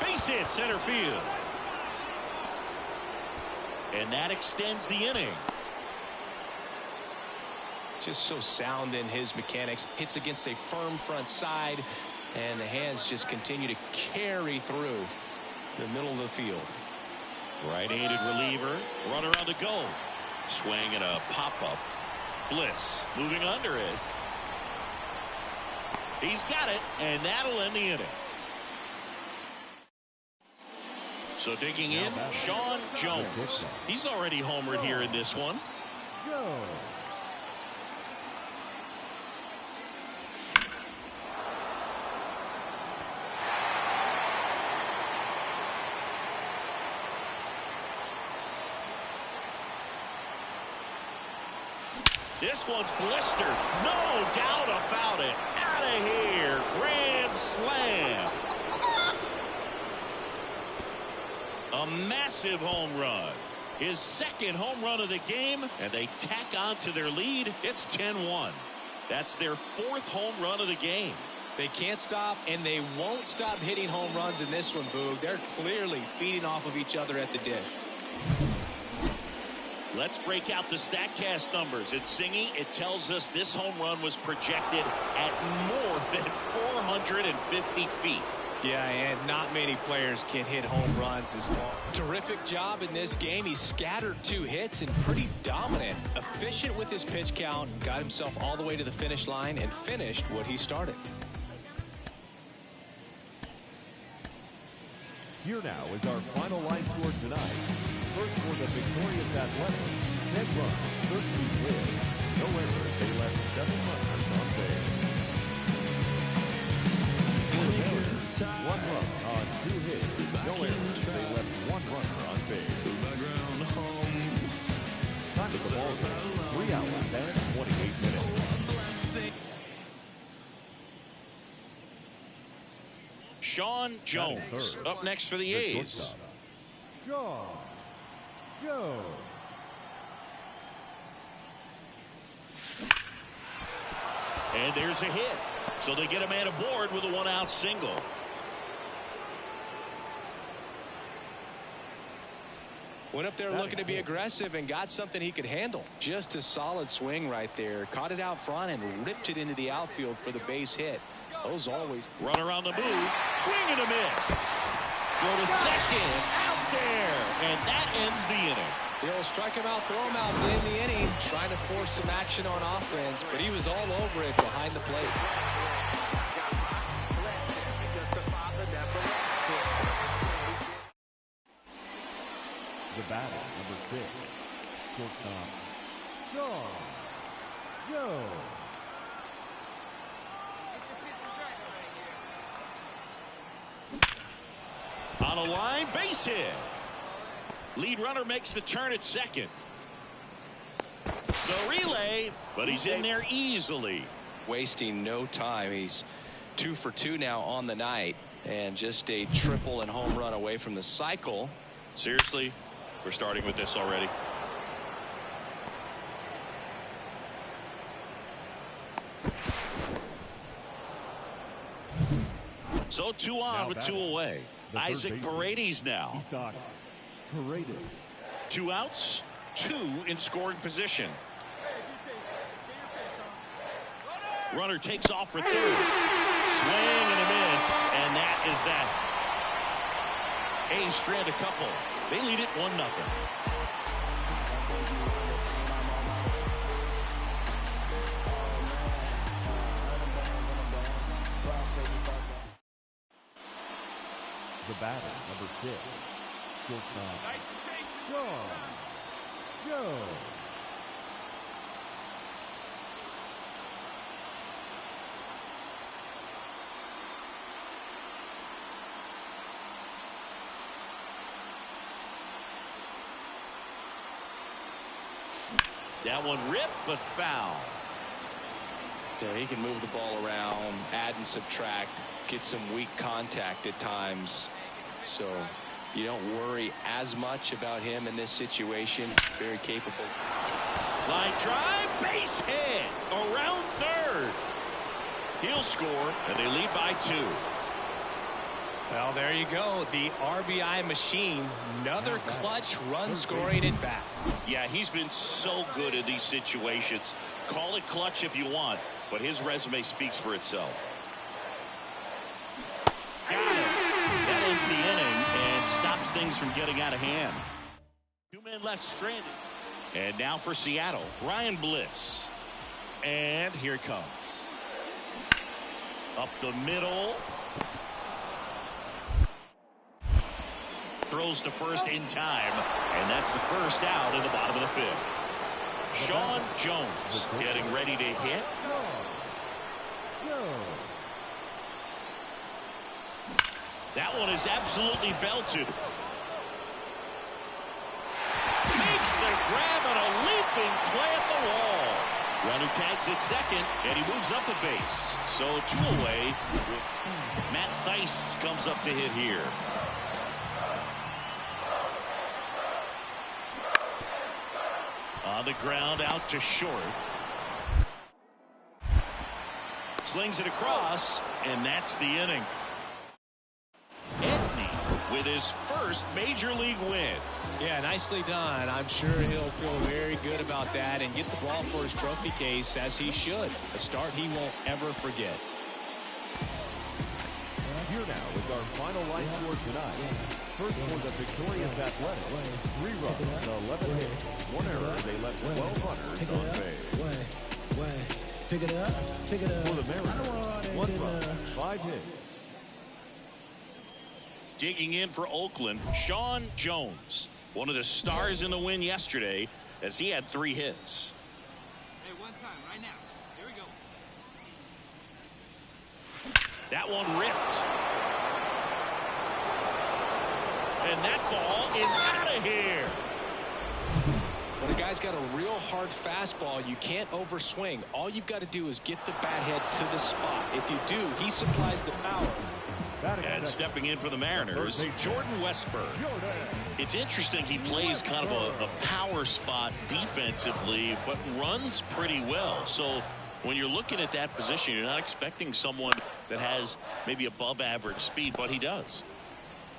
Base hit center field. And that extends the inning. Just so sound in his mechanics. Hits against a firm front side, and the hands just continue to carry through the middle of the field. Right-handed reliever. Runner on the go. Swing and a pop-up. Bliss moving under it. He's got it, and that'll end the inning. So digging in, Sean Jones. He's already homered here in this one. This one's blistered. No doubt about it. Out of here. Grand slam. A massive home run. His second home run of the game, and they tack on to their lead. It's 10-1. That's their fourth home run of the game. They can't stop, and they won't stop hitting home runs in this one, Boog. They're clearly feeding off of each other at the dish. Let's break out the StatCast numbers. It's Singy. It tells us this home run was projected at more than 450 feet. Yeah, and not many players can hit home runs as well. Terrific job in this game. He scattered 2 hits and pretty dominant. Efficient with his pitch count. Got himself all the way to the finish line and finished what he started. Here now is our final line score tonight. First for the victorious Athletics, 10 runs, 13 hits, no errors. They left 7 runners on base. For the Mariners, 1 run on 2 hits, no errors. They left 1 runner on base. Time of the ball game, 3 hours and 28 minutes. Sean Jones up next for the A's. Sean Jones. And there's a hit. So they get a man aboard with a 1-out single. Went up there looking to be aggressive and got something he could handle. Just a solid swing right there. Caught it out front and ripped it into the outfield for the base hit. Those always. Runner on the move. Swing and a miss. Go to second. Out there. And that ends the inning. He'll strike him out, throw him out to end the inning. Trying to force some action on offense, but he was all over it behind the plate. The batter, number 6, shortstop, Sean Jones. On a line, base hit. Lead runner makes the turn at second. The relay, but he's in there easily. Wasting no time. He's 2 for 2 now on the night, and just a triple and home run away from the cycle. Seriously, we're starting with this already. So 2 on with 2 away. Isaac Paredes now. 2 outs, 2 in scoring position. Runner takes off for 3rd. Swing and a miss, and that is that. A's strand a couple. They lead it 1-0. The batter, number 6, shortstop, John Jones. That one ripped, but foul. Yeah, he can move the ball around, add and subtract, get some weak contact at times. So you don't worry as much about him in this situation. Very capable. Line drive, base hit, around 3rd. He'll score, and they lead by 2. Well, there you go. The RBI machine. Another clutch run scoring at bat. Yeah, he's been so good in these situations. Call it clutch if you want, but his resume speaks for itself. Got it. That ends the inning and stops things from getting out of hand. 2 men left stranded. And now for Seattle, Ryan Bliss. And here it comes. Up the middle. Throws to first in time, and that's the first out in the bottom of the 5th. Sean Jones getting ready to hit. That one is absolutely belted. Makes the grab on a leaping play at the wall. Runner tags at 2nd, and he moves up the base. So 2 away. Matt Theis comes up to hit here. On the ground, out to short. Slings it across, and that's the inning. Edney with his first major league win. Yeah, nicely done. I'm sure he'll feel very good about that and get the ball for his trophy case, as he should. A start he won't ever forget. Here now is our final line score tonight. First for the victorious Athletics, 3 runs, 11 hits, 1 error. They left 12 runners on base. Pick it up. For the Mariners, 1 run, 5 hits. Digging in for Oakland, Sean Jones, one of the stars in the win yesterday, as he had 3 hits. Hey, one time, right now. Here we go. That one ripped. And that ball is out of here. When a guy's got a real hard fastball, you can't overswing. All you've got to do is get the bat head to the spot. If you do, he supplies the power. And stepping in for the Mariners, Jordan Westburg. It's interesting, he plays kind of a power spot defensively, but runs pretty well. So when you're looking at that position, you're not expecting someone that has maybe above average speed, but he does.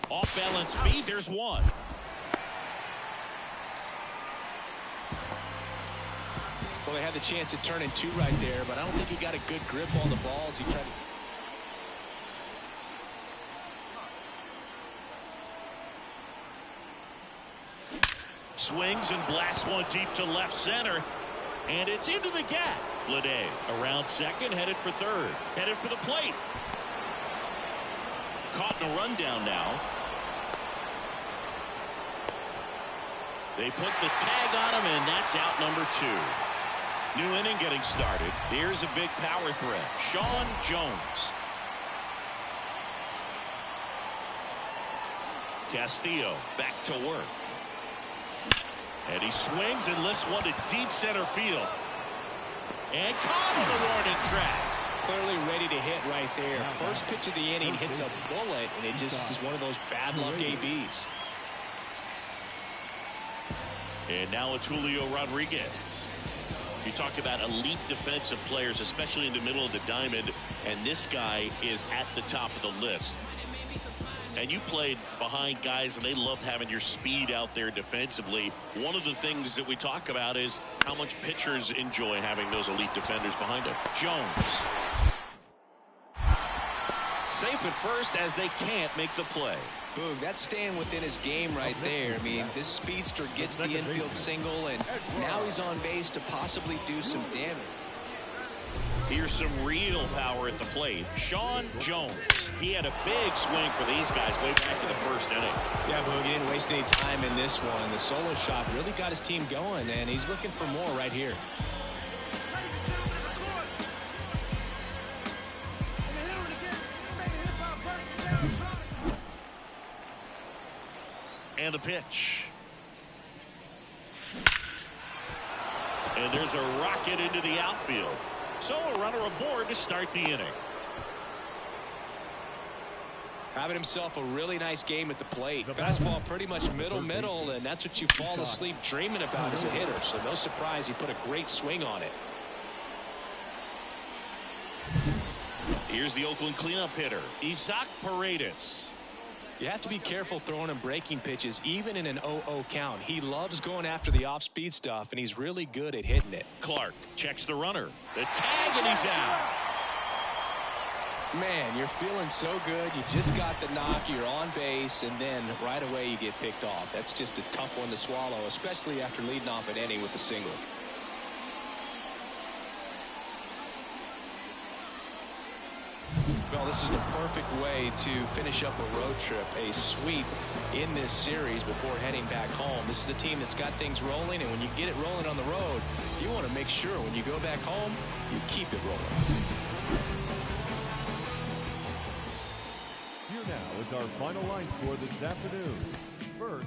Off balance speed, there's one. Well, they had the chance at turning 2 right there, but I don't think he got a good grip on the ball as he tried to. Swings and blasts one deep to left center. And it's into the gap. Bleday around 2nd, headed for 3rd. Headed for the plate. Caught in a rundown now. They put the tag on him, and that's out number 2. New inning getting started. Here's a big power threat. Sean Jones. Castillo back to work. And he swings and lifts one to deep center field. And caught on the warning track. Clearly ready to hit right there. First pitch of the inning hits a bullet, and it just is one of those bad luck ABs. And now it's Julio Rodriguez. You talk about elite defensive players, especially in the middle of the diamond, and this guy is at the top of the list. And you played behind guys, and they love having your speed out there defensively. One of the things that we talk about is how much pitchers enjoy having those elite defenders behind them. Jones. Safe at first as they can't make the play. Boog, that's staying within his game right there. I mean, this speedster gets the infield single, and now he's on base to possibly do some damage. Here's some real power at the plate. Sean Jones. He had a big swing for these guys way back in the first inning. Yeah, Boog, he didn't waste any time in this one. The solo shot really got his team going, and he's looking for more right here. And the pitch. And there's a rocket into the outfield. So a runner aboard to start the inning. Having himself a really nice game at the plate. Fastball pretty much middle, and that's what you fall asleep dreaming about as a hitter. So no surprise he put a great swing on it. Here's the Oakland cleanup hitter, Isaac Paredes. You have to be careful throwing him breaking pitches, even in an 0-0 count. He loves going after the off-speed stuff, and he's really good at hitting it. Clark checks the runner. The tag, and he's out. Man, you're feeling so good. You just got the knock. You're on base, and then right away you get picked off. That's just a tough one to swallow, especially after leading off an inning with a single. Well, this is the perfect way to finish up a road trip, a sweep in this series before heading back home. This is a team that's got things rolling, and when you get it rolling on the road, you want to make sure when you go back home, you keep it rolling. Here now is our final line score this afternoon. First,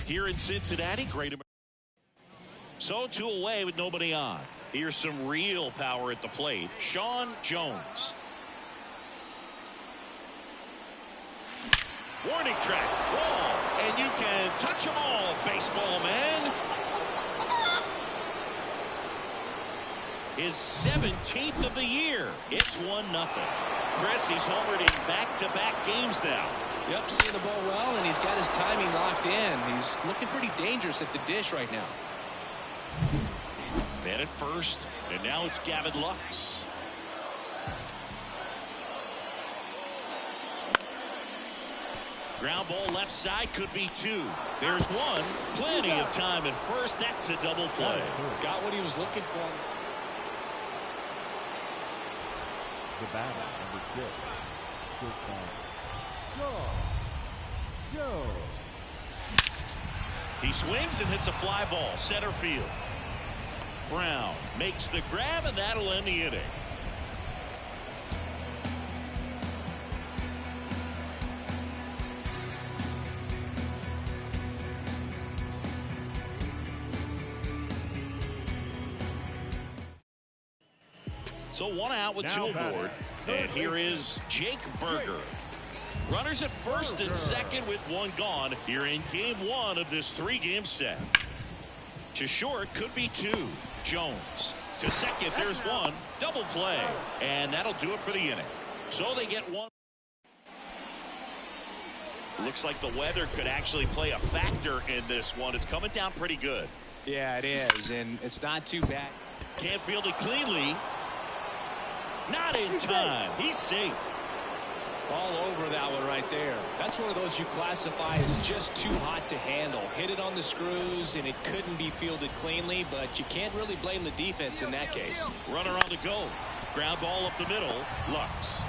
here in Cincinnati, great. So 2 away with nobody on. Here's some real power at the plate. Sean Jones. Warning track, wall, and you can touch them all, baseball man. His 17th of the year. It's 1-0. Chris, he's homered in back-to-back games now. Yep, seeing the ball well, and he's got his timing locked in. He's looking pretty dangerous at the dish right now. Man at first, and now it's Gavin Lux. Ground ball left side, could be 2. There's 1. Plenty of time at first. That's a double play. Got what he was looking for. the batter, number 6, shortstop, Joe. He swings and hits a fly ball center field. Brown makes the grab, and that'll end the inning. So 1 out with 2 aboard. And here is Jake Berger. Runners at first and second with one gone here in game one of this three-game set. To short, could be two. Jones to second, there's one. Double play, and that'll do it for the inning. So they get one. Looks like the weather could actually play a factor in this one. It's coming down pretty good. Yeah, it is, and it's not too bad. Can't field it cleanly. Not in time. He's safe. All over that one right there. That's one of those you classify as just too hot to handle. Hit it on the screws, and it couldn't be fielded cleanly, but you can't really blame the defense in that case. Runner on the go. Ground ball up the middle. Lux.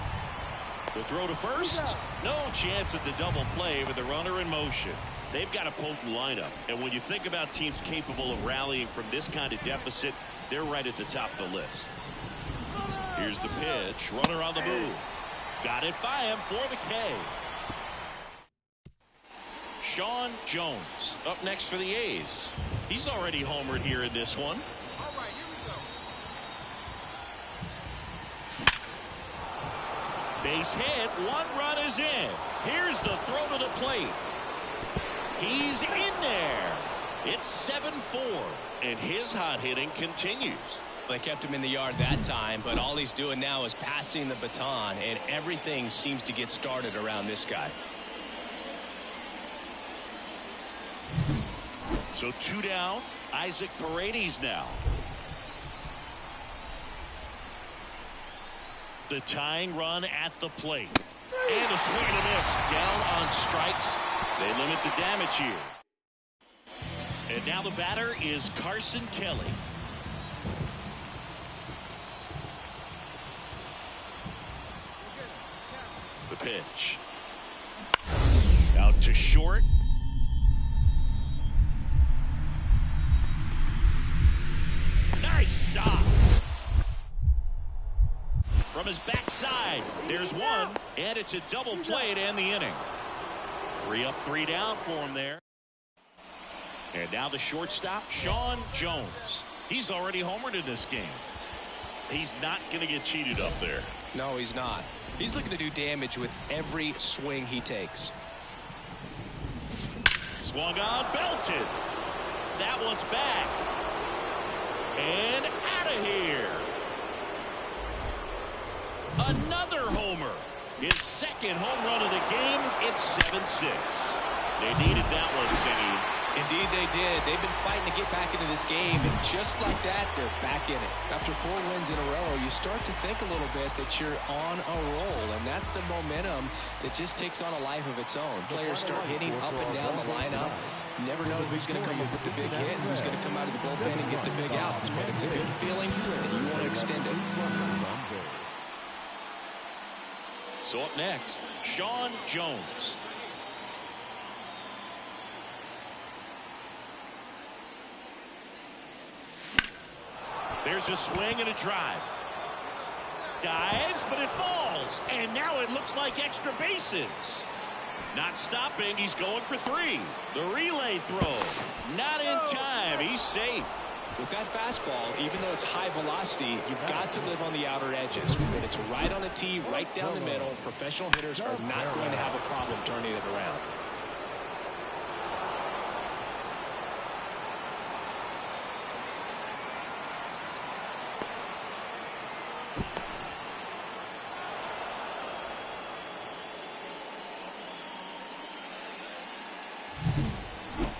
The throw to first. No chance at the double play with the runner in motion. They've got a potent lineup, and when you think about teams capable of rallying from this kind of deficit, they're right at the top of the list. Here's the pitch. Runner on the move. Got it by him for the K. Sean Jones up next for the A's. He's already homered here in this one. All right, here we go. Base hit. One run is in. Here's the throw to the plate. He's in there. It's 7-4, and his hot hitting continues. They kept him in the yard that time, but all he's doing now is passing the baton, and everything seems to get started around this guy. So two down. Isaac Paredes now. The tying run at the plate. And a swing and a miss. Down on strikes. They limit the damage here. And now the batter is Carson Kelly. The pitch. Out to short. Nice stop. From his backside, there's one, and it's a double play to end the inning. 3 up, 3 down for him there. And now the shortstop, Sean Jones. He's already homered in this game. He's not going to get cheated up there. No, he's not. He's looking to do damage with every swing he takes. Swung on, belted. That one's back. And out of here. Another homer. His second home run of the game. It's 7-6. They needed that one, Cindy. Indeed they did. They've been fighting to get back into this game, and just like that, they're back in it. After 4 wins in a row, you start to think a little bit that you're on a roll, and that's the momentum that just takes on a life of its own. Players start hitting up and down the lineup. You never know who's going to come up with the big hit and who's going to come out of the bullpen and get the big outs, but it's a good feeling, and you want to extend it. So up next, Sean Jones. There's a swing and a drive. Dives, but it falls. And now it looks like extra bases. Not stopping. He's going for 3. The relay throw. Not in time. He's safe. With that fastball, even though it's high velocity, you've got to live on the outer edges. When it's right on a tee, right down the middle, professional hitters are not going to have a problem turning it around.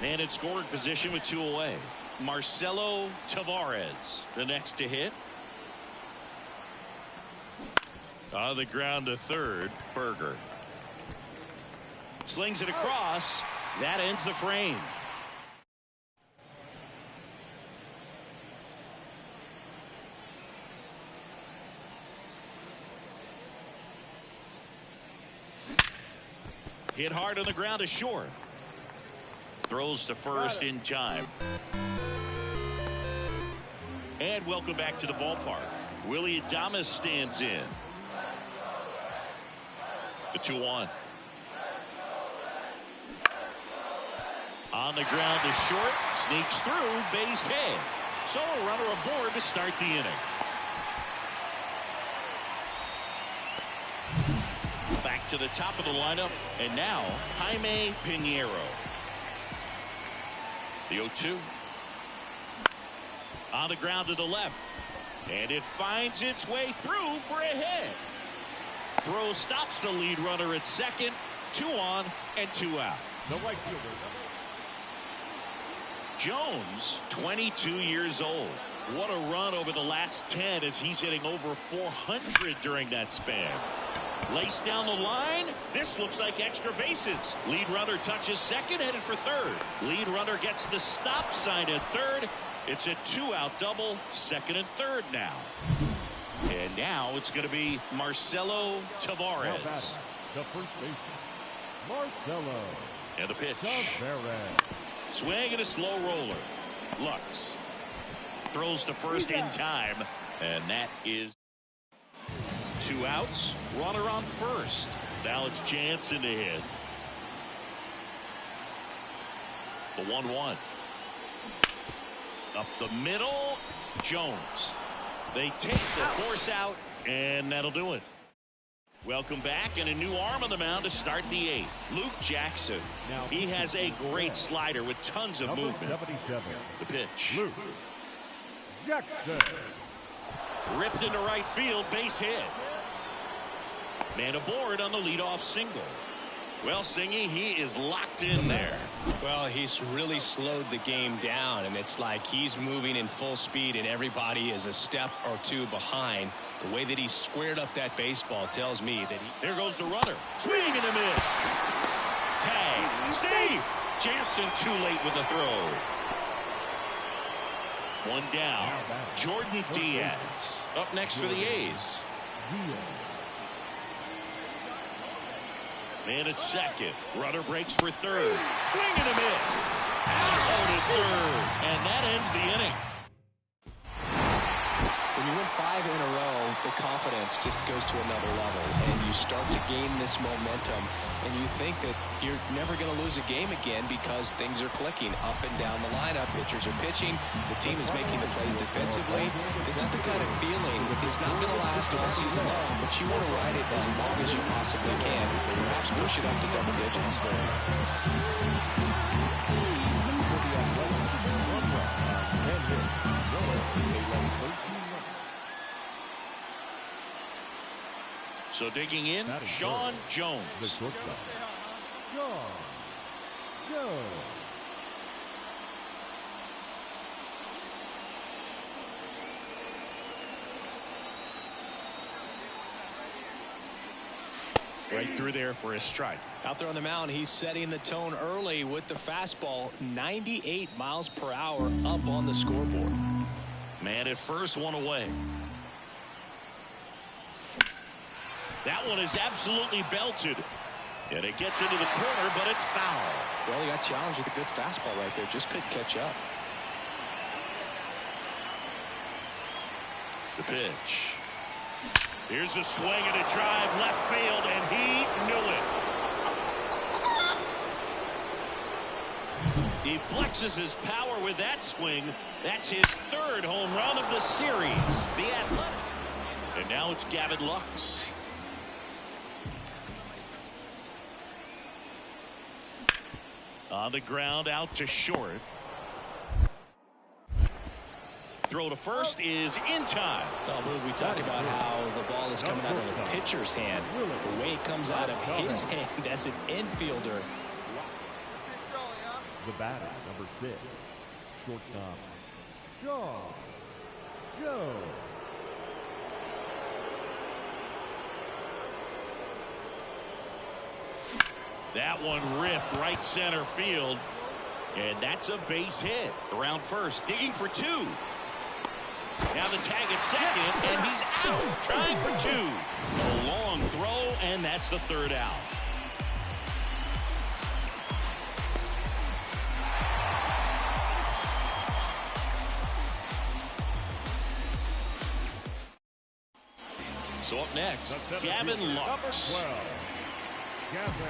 And in scoring position with 2 away. Marcelo Tavares, the next to hit. On the ground to third, Berger. Slings it across. That ends the frame. Hit hard on the ground to short. Throws to first in time. And welcome back to the ballpark. Willie Adames stands in. The 2-1. On the ground to short. Sneaks through. Base hit. So a runner aboard to start the inning. Back to the top of the lineup, and now Jaime Pinheiro. The 0-2. On the ground to the left. And it finds its way through for a hit. Throw stops the lead runner at second. 2 on and 2 out. The right fielder. Jones, 22 years old. What a run over the last 10 as he's hitting over 400 during that span. Laced down the line. This looks like extra bases. Lead runner touches second, headed for third. Lead runner gets the stop sign at third. It's a 2-out double, second and third now. And now it's going to be Marcelo Tavares. The first baseman, Marcelo. And the pitch. Tavares. Swing and a slow roller. Lux throws to first in time, and that is 2 outs. Runner on first. Now it's Jansen to hit. The 1-1. Up the middle, Jones. They take the force out, and that'll do it. Welcome back, and a new arm on the mound to start the 8th. Luke Jackson. He has a great slider with tons of movement. 77. The pitch. Luke Jackson. Ripped into right field, base hit. Man aboard on the leadoff single. Well, Singy, he is locked in there. Well, he's really slowed the game down, and it's like he's moving in full speed, and everybody is a step or 2 behind. The way that he squared up that baseball tells me that he... There goes the runner. Swing and a miss. Tag. Safe. Jansen too late with the throw. 1 down. Jordan Diaz up next for the A's. Man at second. Runner breaks for third. Swing and a miss. Out at third. And that ends the inning. When you win 5 in a row, the confidence just goes to another level, and you start to gain this momentum, and you think that you're never going to lose a game again because things are clicking up and down the lineup. Pitchers are pitching. The team is making the plays defensively. This is the kind of feeling. It's not going to last all season long, but you want to ride it as long as you possibly can. Perhaps push it up to double digits. So digging in, Sean Jones. The shortstop, Sean Jones. Right through there for a strike. Out there on the mound, he's setting the tone early with the fastball. 98 miles per hour up on the scoreboard. Man at first, 1 away. That one is absolutely belted. And it gets into the corner, but it's foul. Well, he got challenged with a good fastball right there. Just couldn't catch up. The pitch. Here's a swing and a drive left field, and he knew it. He flexes his power with that swing. That's his 3rd home run of the series. The Athletic. And now it's Gavin Lux. On the ground, out to short. Throw to first is in time. Well, we talk about how the ball is coming out of the pitcher's hand. The way it comes out of his hand as an infielder. The batter, number 6, shortstop, Sean Jones. That one ripped right center field. And that's a base hit. Around first, digging for 2. Now the tag at second, and he's out. Trying for 2. A long throw, and that's the 3rd out. So up next, Gavin Lux. Number 12, Gavin Lux.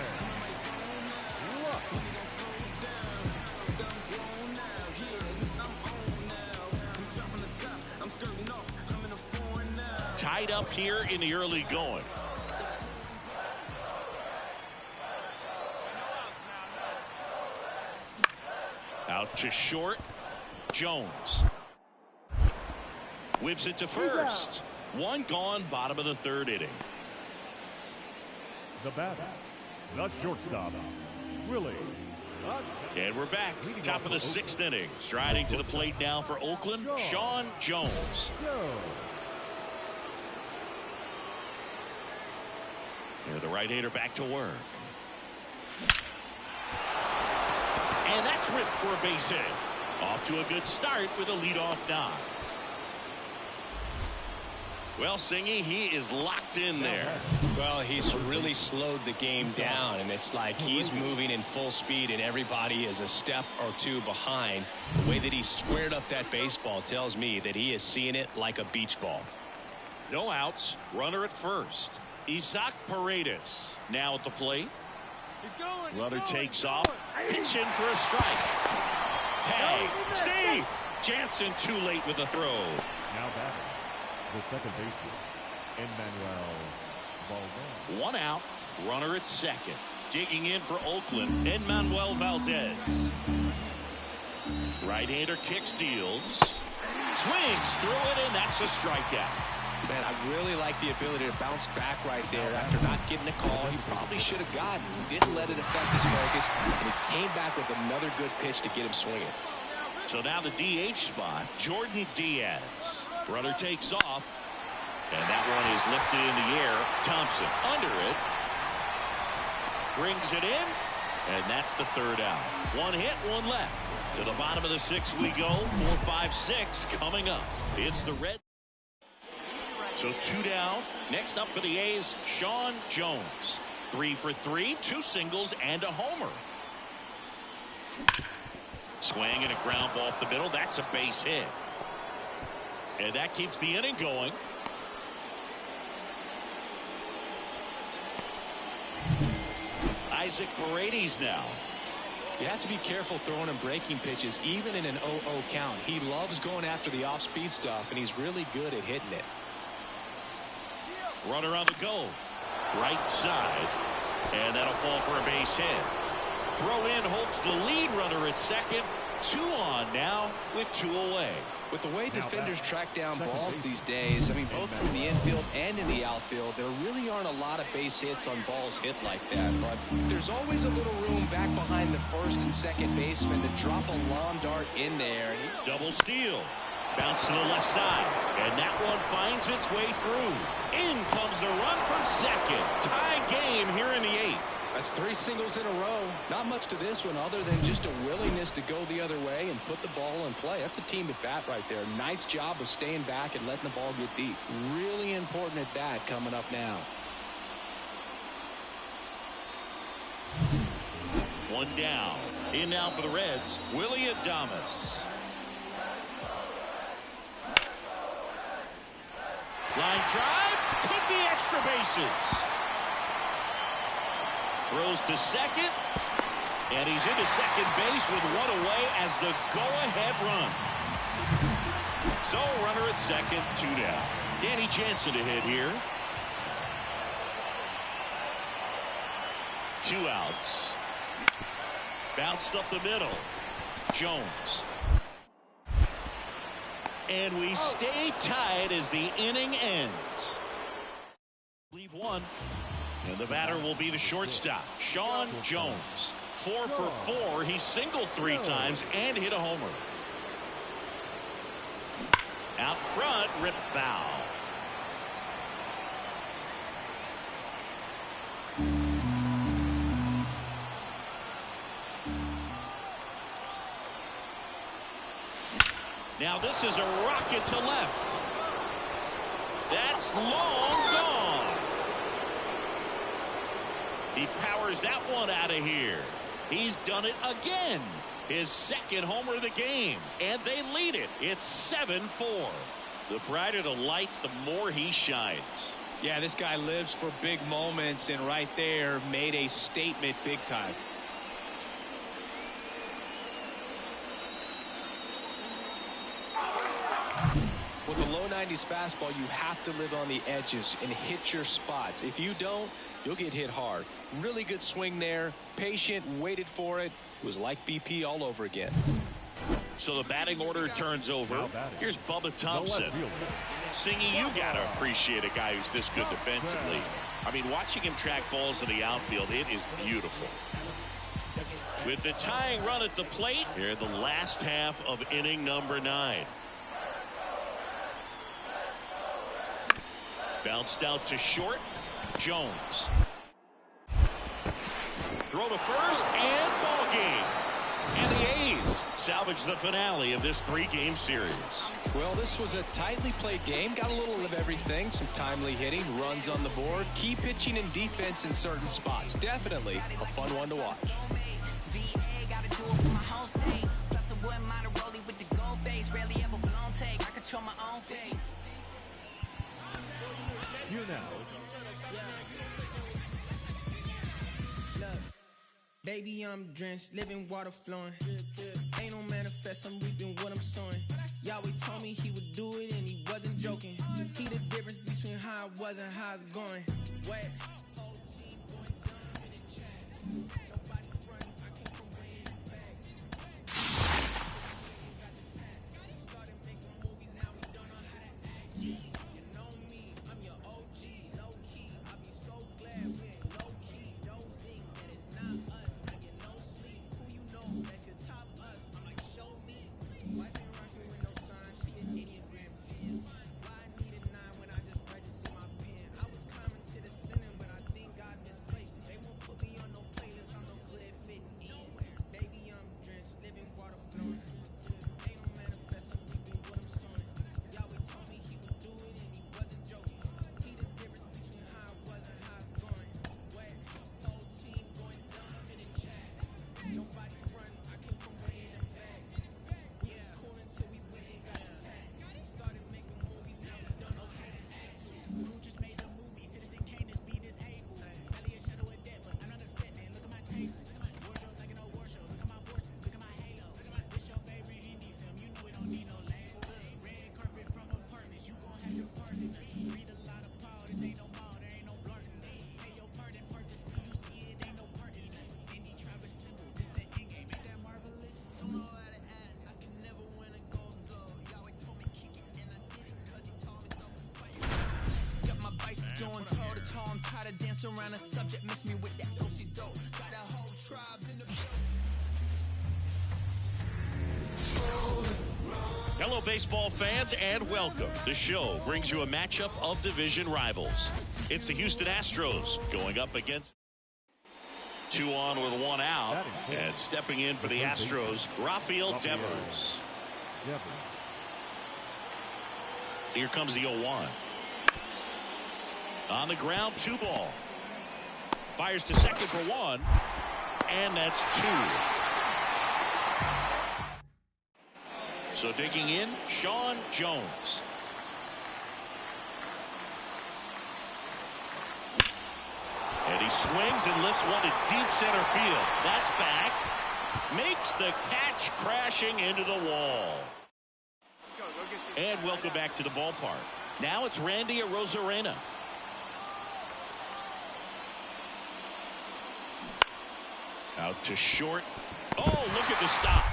Tied up here in the early going. Out to short. Jones whips it to first. One gone, bottom of the third inning. The batter, the shortstop, Willie. And we're back. Top of the sixth inning. Striding to the plate now for Oakland, Sean Jones. Here, the right-hander back to work. And that's ripped for a base hit. Off to a good start with a leadoff knock. Well, Singy, he is locked in there. Well, he's really slowed the game down, and it's like he's moving in full speed, and everybody is a step or two behind. The way that he squared up that baseball tells me that he is seeing it like a beach ball. No outs. Runner at first. Isaac Paredes now at the plate. He's going. Runner takes off. Pitch in for a strike. Tag. Safe. Jansen too late with the throw. Now batting, the second baseman, Emmanuel Valdez. One out. Runner at second. Digging in for Oakland, Emmanuel Valdez. Right-hander kicks, deals. Swings through it, and that's a strikeout. Man, I really like the ability to bounce back right there after not getting a call he probably should have gotten. He didn't let it affect his focus, and he came back with another good pitch to get him swinging. So now the DH spot, Jordan Diaz. Runner takes off, and that one is lifted in the air. Thompson under it. Brings it in, and that's the third out. One hit, one left. To the bottom of the sixth we go. 4, 5, 6 coming up. It's the Red. So 2 down. Next up for the A's, Sean Jones. 3 for 3, 2 singles and a homer. Swing and a ground ball up the middle. That's a base hit. And that keeps the inning going. Isaac Paredes now. You have to be careful throwing him breaking pitches, even in an 0-0 count. He loves going after the off-speed stuff, and he's really good at hitting it. Runner on the go. Right side. And that'll fall for a base hit. Throw in holds the lead runner at second. 2 on now with 2 away. With the way defenders track down balls these days, I mean, both from the infield and in the outfield, there really aren't a lot of base hits on balls hit like that. But there's always a little room back behind the first and second baseman to drop a lawn dart in there. Double steal. Bounce to the left side. And that one finds its way through. In comes the run from second. Tie game here in the 8th. That's 3 singles in a row. Not much to this one other than just a willingness to go the other way and put the ball in play. That's a team at bat right there. Nice job of staying back and letting the ball get deep. Really important at bat coming up now. 1 down. In now for the Reds, Willie Adames. Line drive. Could be extra bases. Throws to second. And he's into second base with 1 away as the go-ahead run. So runner at second, 2 down. Danny Jansen to hit here. 2 outs. Bounced up the middle. Jones. And we stay tied as the inning ends. Leave 1. And the batter will be the shortstop, Sean Jones. 4 for 4. He singled 3 times and hit a homer. Out front, rip foul. Now this is a rocket to left. That's long gone. He powers that one out of here. He's done it again. His second homer of the game. And they lead it. It's 7-4. The brighter the lights, the more he shines. Yeah, this guy lives for big moments, and right there made a statement big time. With a low 90 lefty's fastball, you have to live on the edges and hit your spots. If you don't, you'll get hit hard. Really good swing there. Patient, waited for it. It was like BP all over again. So the batting order turns over. Here's Bubba Thompson. Singing, you got to appreciate a guy who's this good defensively. I mean, watching him track balls in the outfield, it is beautiful. With the tying run at the plate, here in the last half of inning number 9. Bounced out to short. Jones. Throw to first and ball game. And the A's salvage the finale of this 3-game series. Well, this was a tightly played game. Got a little of everything. Some timely hitting, runs on the board, key pitching and defense in certain spots. Definitely a fun one to watch. You now. Baby, I'm drenched, living water flowing. Ain't no manifest, I'm reaping what I'm sowing. Yahweh told me he would do it and he wasn't joking. He the difference between how I was and how it's going. Wet. Whole team going dumb in the chat. Nobody front, I came from way in the back. Got the tap. Started making movies, now we don't know how to act. You know me, I'm your OG, low key. I be so glad we ain't low key. Dozing, that it's not us. That could top us. I'm like, show me. Wife ain't rocking with no sign. She an Enneagram 10. Why I need a 9 when I just registered my pen? I was climbing to the ceiling, but I think God misplaced it. They won't put me on no playlist. I'm no good at fitting in. Baby, I'm drenched, living water flowing. Ain't no manifest, I'm reaping what I'm sowing. Yahweh told me he would do it and he wasn't joking. He the difference between how I was and how it's going. Wet, whole team going dumb in the chat. Nobody front, I came from way in the back. We was cool until we went and got attacked. Started making movies, now we don't know how to act. Crew just made the movie, Citizen Kane just be disabled. Valley a shadow of death, but I'm not upset, man. Look at my table. Look at my wardrobe like an old war show. Look at my horses, look at my halo. Look at my, this your favorite indie film, you know it don't need no label. Red carpet from apartments, you gon' have to pardon us. Read a lot of Paul, this ain't no mall, there ain't no blarts. Pay your pardon, part to see you see it, ain't no part in us. Indie tribe is simple, this the end game, ain't that marvelous? Don't know how to act, I can never win a golden globe. Yahweh told me kick it, and I did it cause he told me so. Got my biceps going toe to toe, I'm tired of dancing around a subject, miss me with that dosey dope. Got a whole tribe in the building. Hello, baseball fans, and welcome. The show brings you a matchup of division rivals. It's the Houston Astros going up against 2 on with 1 out. And stepping in for the Astros, Rafael Devers. Here comes the 0-1. On the ground, 2 ball. Fires to second for 1. And that's 2. So digging in, Sean Jones. And he swings and lifts one to deep center field. That's back. Makes the catch, crashing into the wall. And welcome back to the ballpark. Now it's Randy Arozarena. Out to short. Oh, look at the stop.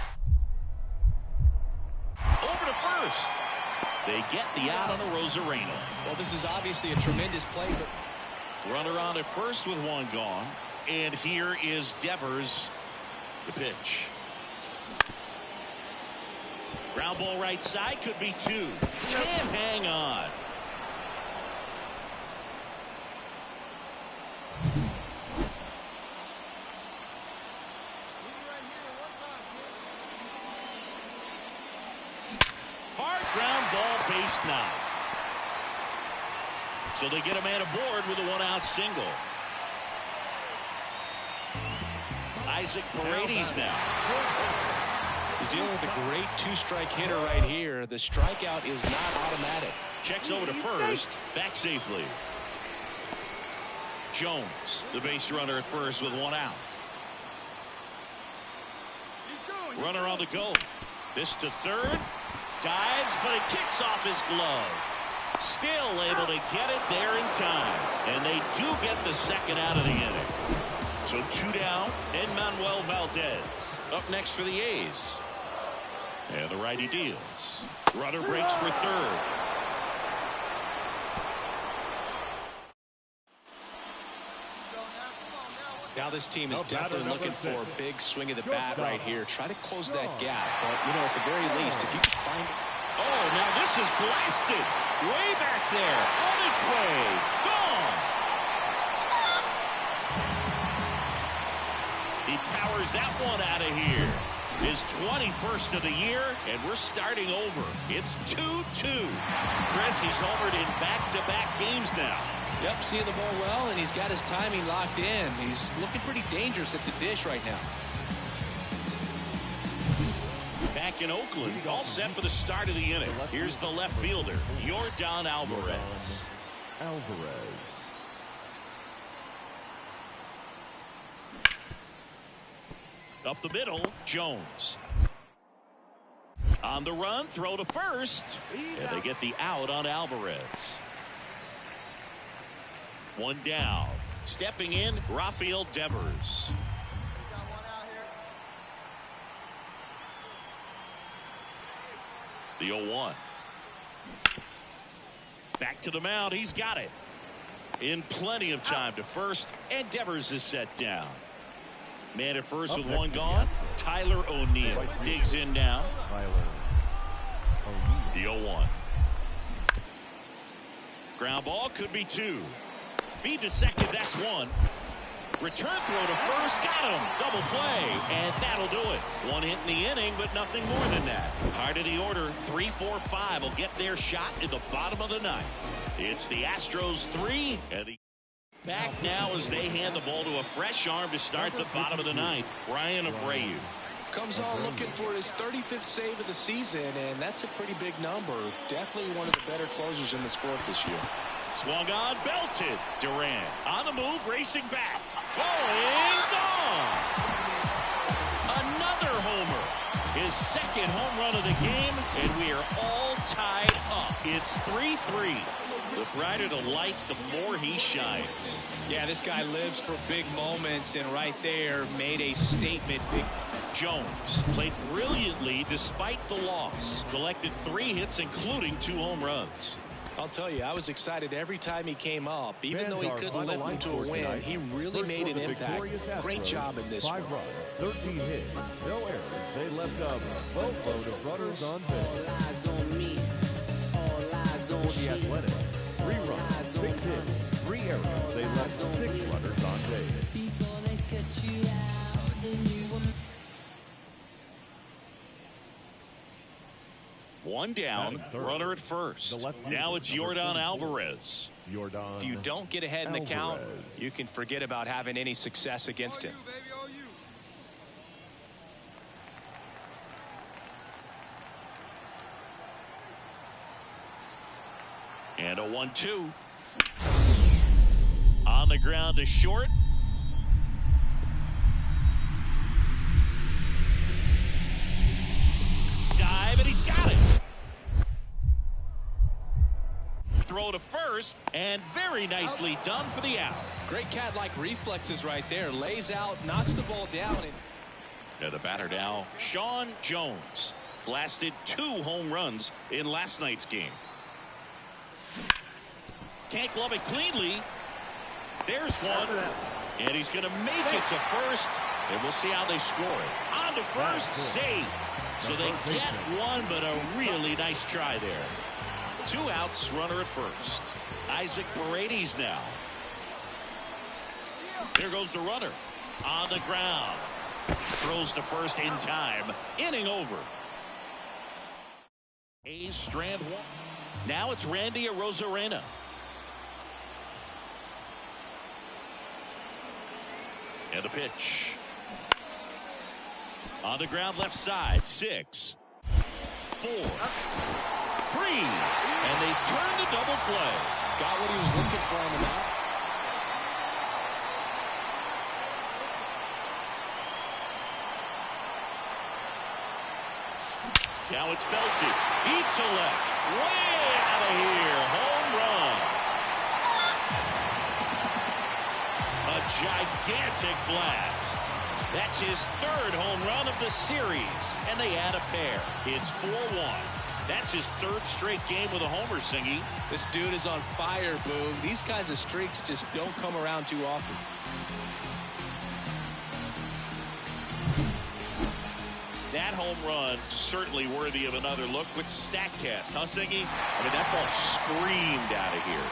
Over to first. They get the out on Arozarena. Well, this is obviously a tremendous play, but Runner on at first with 1 gone. And here is Devers. The pitch. Ground ball right side, could be 2. Can't hang on. Hard ground ball, base knock. So they get a man aboard with a 1-out single. Isaac Paredes now. He's dealing with a great 2-strike hitter right here. The strikeout is not automatic. Checks over to first. Back safely. Jones, the base runner at first with 1 out. Runner on the go. This to third. Dives, but it kicks off his glove. Still able to get it there in time. And they do get the second out of the inning. So 2 down, and Manuel Valdez up next for the A's. And the righty deals. Runner breaks for third. Now this team is definitely looking for a big swing of the bat right here. Try to close that gap. But, you know, at the very least, if you can find it. Oh, now this is blasted. Way back there. On its way. Gone. He powers that one out of here. His 21st of the year, and we're starting over. It's 2-2. Chris, he's homered in back-to-back games now. Yep, seeing the ball well, and he's got his timing locked in. He's looking pretty dangerous at the dish right now. Back in Oakland, all set for the start of the inning. Here's the left fielder, Yordan Alvarez. Up the middle, Jones. On the run, throw to first. And they get the out on Alvarez. 1 down. Stepping in, Rafael Devers. The 0-1. Back to the mound. He's got it. In plenty of time to first, and Devers is set down. Man at first with one gone. Tyler O'Neill digs in now. The 0-1. Ground ball could be 2. Feed to second, that's 1. Return throw to first, got him. Double play, and that'll do it. 1 hit in the inning, but nothing more than that. Heart of the order, 3, 4, 5 will get their shot in the bottom of the 9th. It's the Astros 3, and the back now as they hand the ball to a fresh arm to start the bottom of the 9th. Brian Abreu. Comes on looking for his 35th save of the season, and that's a pretty big number. Definitely one of the better closers in the sport this year. Swung on, belted. Durant on the move, racing back. Going gone. Another homer. His second home run of the game, and we are all tied up. It's 3-3. The brighter the lights, the more he shines. Yeah, this guy lives for big moments, and right there made a statement. Jones played brilliantly despite the loss. Collected 3 hits, including 2 home runs. I'll tell you, I was excited every time he came up. Even though he couldn't lift him to a win, he really made an impact. Great job in this one. 5 runs, 13 hits, no errors. They left a boatload of runners on base. For the Athletics, 3 runs, 6 hits, 3 errors. They left 6 runners on base. 1 down, runner at first. Now it's Yordan Alvarez. If you don't get ahead in the count, you can forget about having any success against him. And a 1-2. On the ground to short. Dive, and he's got it. Throw to first, and very nicely done for the out. Great cat-like reflexes right there. Lays out, knocks the ball down. And the batter now, Sean Jones. Blasted 2 home runs in last night's game. Can't glove it cleanly. There's one. And he's going to make it to first. And we'll see how they score it. On to first, save. So they get one, but a really nice try there. 2 outs, runner at first. Isaac Paredes now. There goes the runner. On the ground. Throws to first in time. Inning over. A's strand 1. Now it's Randy Arozarena. And a pitch. On the ground left side. 6, 4, 3. And they turn the double play. Got what he was looking for on the mound. Now it's belted. Deep to left. Way out of here. Home gigantic blast. That's his third home run of the series, and they add a pair. It's 4-1. That's his third straight game with a homer, Singy. This dude is on fire, Boog. These kinds of streaks just don't come around too often. That home run certainly worthy of another look with StatCast, huh, Singy? I mean, that ball screamed out of here.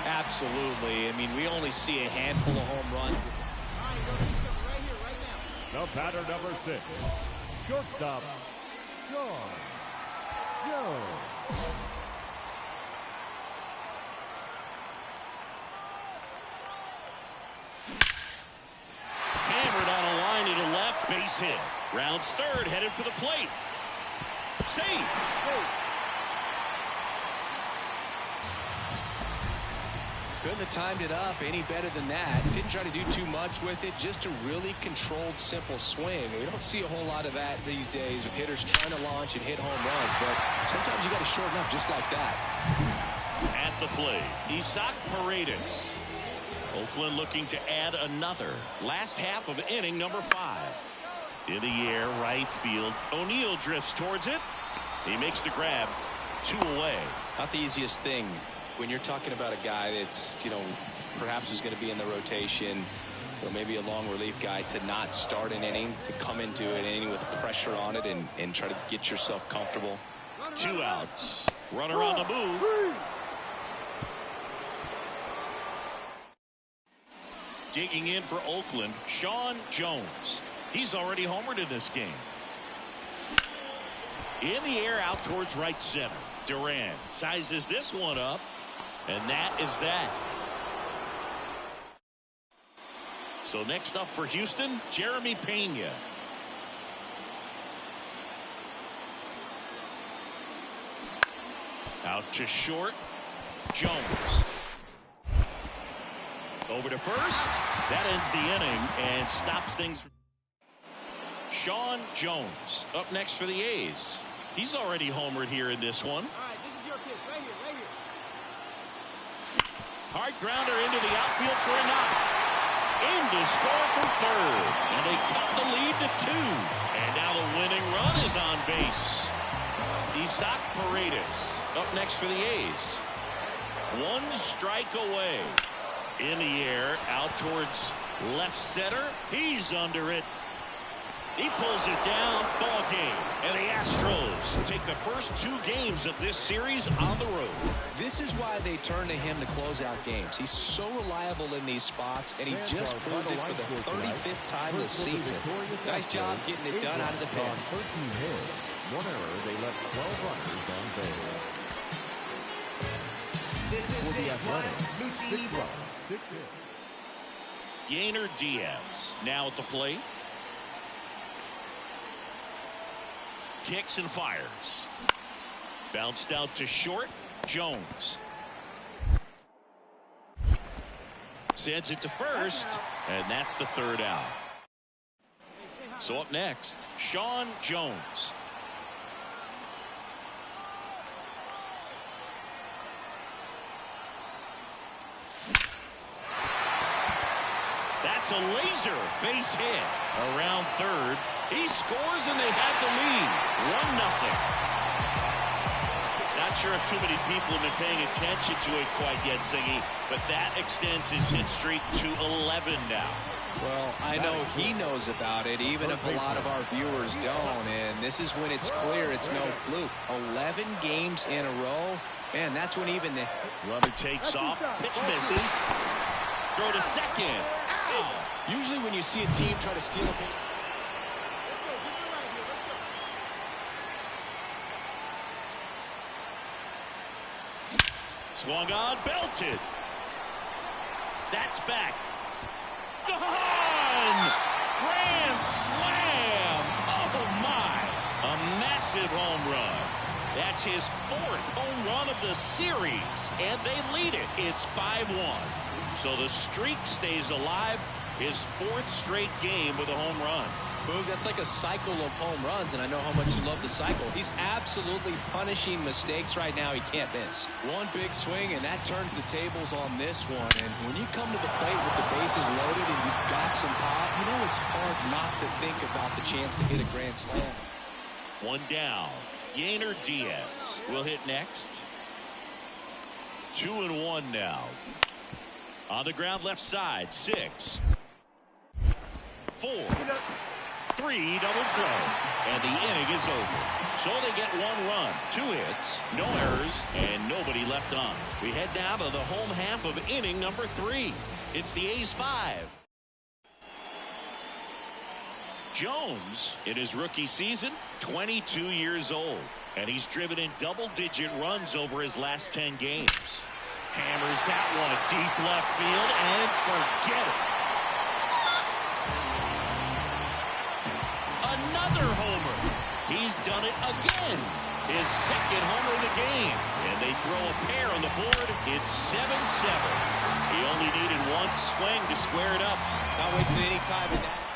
Absolutely. I mean, we only see a handful of home runs. Right here, right now. The batter, number 6, shortstop, Sean Jones. Hammered on a line to the left, base hit. Rounds third, headed for the plate. Save. Couldn't have timed it up any better than that. Didn't try to do too much with it. Just a really controlled, simple swing. We don't see a whole lot of that these days with hitters trying to launch and hit home runs. But sometimes you got to shorten up just like that. At the plate, Isaac Paredes. Oakland looking to add another. Last half of inning number 5. In the air, right field. O'Neill drifts towards it. He makes the grab. 2 away. Not the easiest thing when you're talking about a guy that's, perhaps is going to be in the rotation, or maybe a long relief guy, to not start an inning, to come into an inning with pressure on it and try to get yourself comfortable. 2 outs. Runner on the move. Digging in for Oakland, Sean Jones. He's already homered in this game. In the air, out towards right center. Duran sizes this one up, and that is that. So next up for Houston, Jeremy Pena. Out to short, Jones. Over to first. That ends the inning and stops things. Sean Jones up next for the A's. He's already homered here in this one. All right, this is your pitch. Right here, right here. Hard grounder into the outfield for a knock. In to score from third. And they cut the lead to 2. And now the winning run is on base. Isaac Paredes up next for the A's. 1 strike away. In the air, out towards left center. He's under it. He pulls it down. Ball game. And the Astros take the first 2 games of this series on the road. This is why they turn to him to close out games. He's so reliable in these spots, and he just proved it for the 35th time this season. Nice job getting it done out of the pen. 13 hits, 1 error. They left 12 runners on base. This For is the it, Athletics, what? 6 Lucci. runs, 6 hits. Yainer Diaz now at the plate. Kicks and fires. Bounced out to short. Jones sends it to first, and that's the 3rd out. So up next, Sean Jones. That's a laser base hit around third. He scores and they have the lead. 1-0. Not sure if too many people have been paying attention to it quite yet, Siggy, but that extends his hit streak to 11 now. Well, I know he knows about it, even if a lot of our viewers don't, and this is when it's clear it's no fluke. 11 games in a row, man, that's when even the runner takes off, pitch misses, throw to second. Ow! Usually when you see a team try to steal a base, swung on, belted. That's back. Gone! Grand slam! Oh my! A massive home run. That's his 4th home run of the series, and they lead it. It's 5-1. So the streak stays alive. His 4th straight game with a home run. Boog, that's like a cycle of home runs, and I know how much you love the cycle. He's absolutely punishing mistakes right now he can't miss. One big swing, and that turns the tables on this one. And when you come to the plate with the bases loaded and you've got some pop, you know it's hard not to think about the chance to hit a grand slam. One down. Yainer Diaz will hit next. 2-1 now. On the ground left side. 6, 4, 3 double play. And the inning is over. So they get 1 run, 2 hits, no errors, and nobody left on. We head now to the home half of inning number 3. It's the A's 5. Jones, in his rookie season, 22 years old. And he's driven in double-digit runs over his last 10 games. Hammers that one deep left field and forget it. Another homer. He's done it again. His second homer of the game. And they throw a pair on the board. It's 7-7. He only needed 1 swing to square it up. Not wasting any time in that.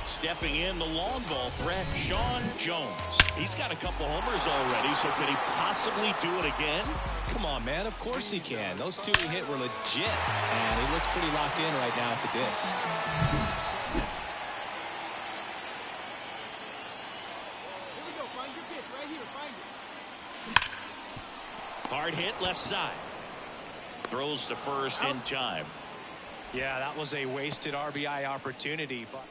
Stepping in the long ball threat, Sean Jones. He's got a couple homers already, so could he possibly do it again? Come on, man. Of course he can. Those 2 he hit were legit. And he looks pretty locked in right now at the dip. Here we go. Find your pitch right here. Find it. Hard hit left side. Throws to first in time. Yeah, that was a wasted RBI opportunity. But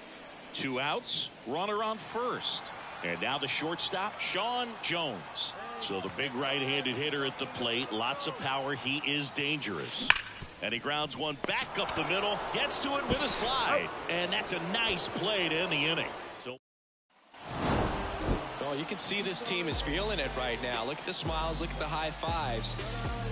2 outs, runner on first. And now the shortstop, Sean Jones. So the big right-handed hitter at the plate, lots of power. He is dangerous. And he grounds one back up the middle, gets to it with a slide. And that's a nice play to end the inning. So you can see this team is feeling it right now. Look at the smiles, look at the high fives.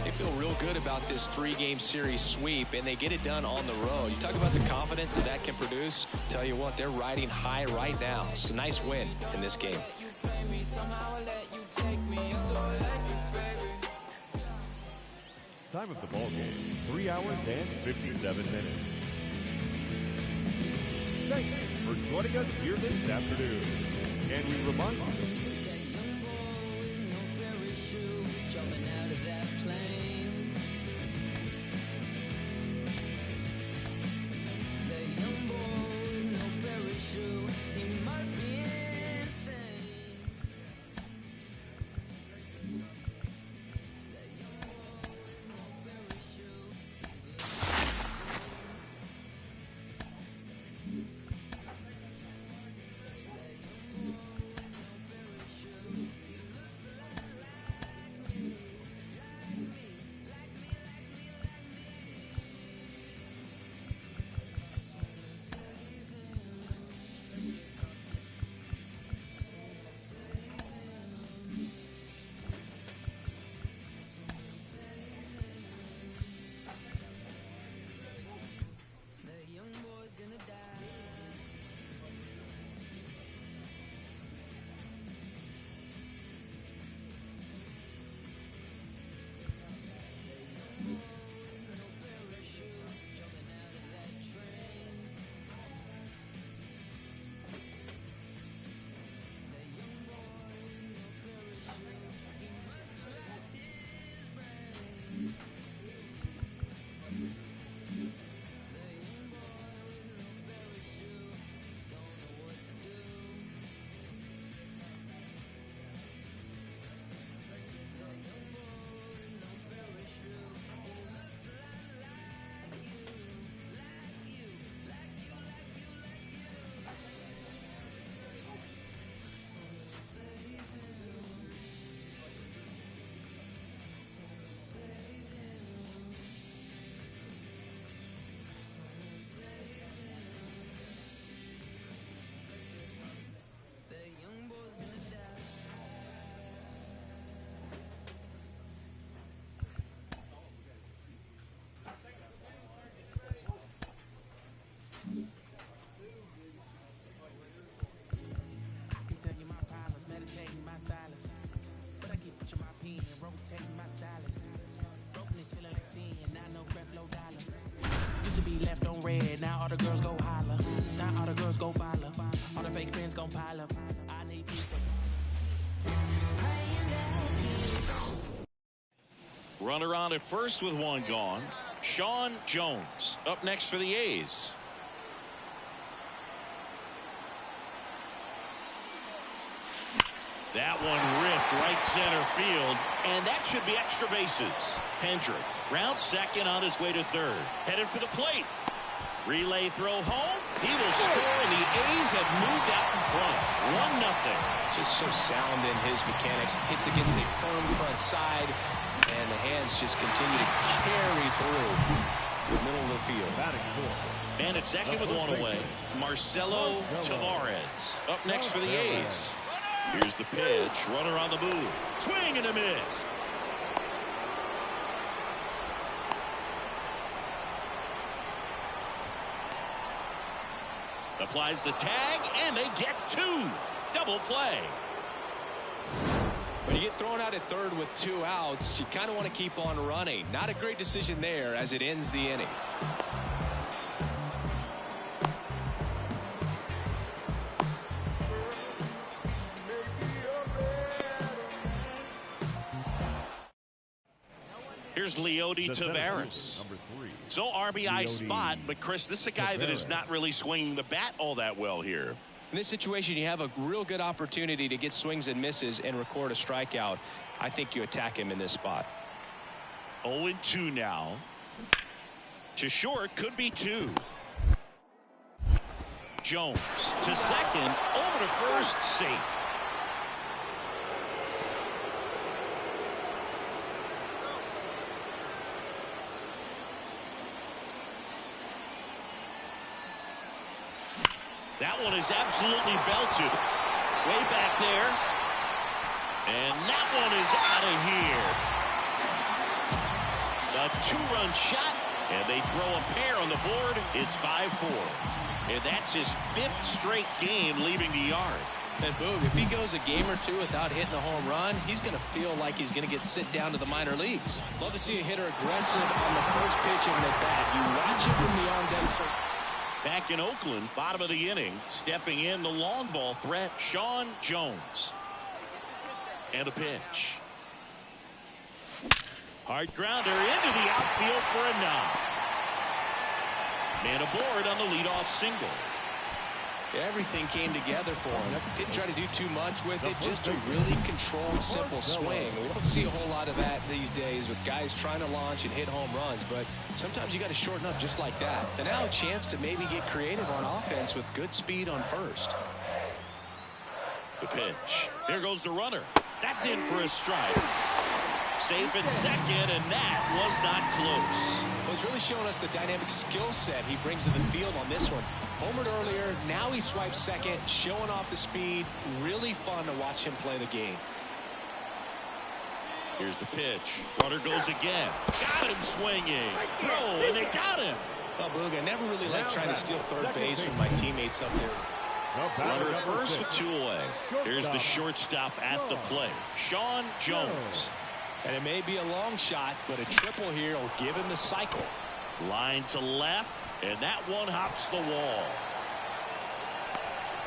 They feel real good about this 3-game series sweep, and they get it done on the road. You talk about the confidence that that can produce. Tell you what, they're riding high right now. It's a nice win in this game. Time of the ball game, 3 hours and 57 minutes. Thank you for joining us here this afternoon. And we remind you, left on red, now all the girls go holler. Now all the girls go follow. All the fake fans gon' pile up. I need peace. Runner on at first with one gone. Sean Jones up next for the A's. That one ripped right center field, and that should be extra bases. Hendrick rounds second on his way to third. Headed for the plate. Relay throw home. He will score, and the A's have moved out in front. 1-0. Just so sound in his mechanics. Hits against a firm front side, and the hands just continue to carry through the middle of the field. And at second with one away, Marcelo Tavares up next for the A's. Here's the pitch. Runner on the move. Swing and a miss. Applies the tag, and they get two. Double play. When you get thrown out at third with 2 outs, you kind of want to keep on running. Not a great decision there as it ends the inning. Here's Leody Tavares. So RBI spot, but Chris, this is a guy that is not really swinging the bat all that well here. In this situation, you have a real good opportunity to get swings and misses and record a strikeout. I think you attack him in this spot. 0-2 now. To short, could be 2. Jones to second, over to first, safe. That one is absolutely belted. Way back there. And that one is out of here. A 2-run shot, and they throw a pair on the board. It's 5-4. And that's his 5th straight game leaving the yard. And Boog, if he goes a game or two without hitting a home run, he's going to feel like he's going to get sent down to the minor leagues. Love to see a hitter aggressive on the first pitch of an at-bat. You watch it from the on-deck circle. Back in Oakland, bottom of the inning, stepping in the long ball threat, Sean Jones. And a pitch. Hard grounder into the outfield for a knock. Man aboard on the leadoff single. Everything came together for him. Didn't try to do too much with it. Just a really controlled, simple swing. We don't see a whole lot of that these days with guys trying to launch and hit home runs. But sometimes you got to shorten up just like that. And now a chance to maybe get creative on offense with good speed on first. The pitch. There goes the runner. That's in for a strike. Safe at second, and that was not close. Well, he's really showing us the dynamic skill set he brings to the field on this one. Homered earlier, now he swipes second, showing off the speed. Really fun to watch him play the game. Here's the pitch. Runner goes again. Got him swinging. Throw, and they got him. Well, Boog, I never really like trying to steal third base from my teammates up there. Runner at first with 2 away. Here's the shortstop at the plate, Sean Jones. And it may be a long shot, but a triple here will give him the cycle. Line to left, and that one hops the wall.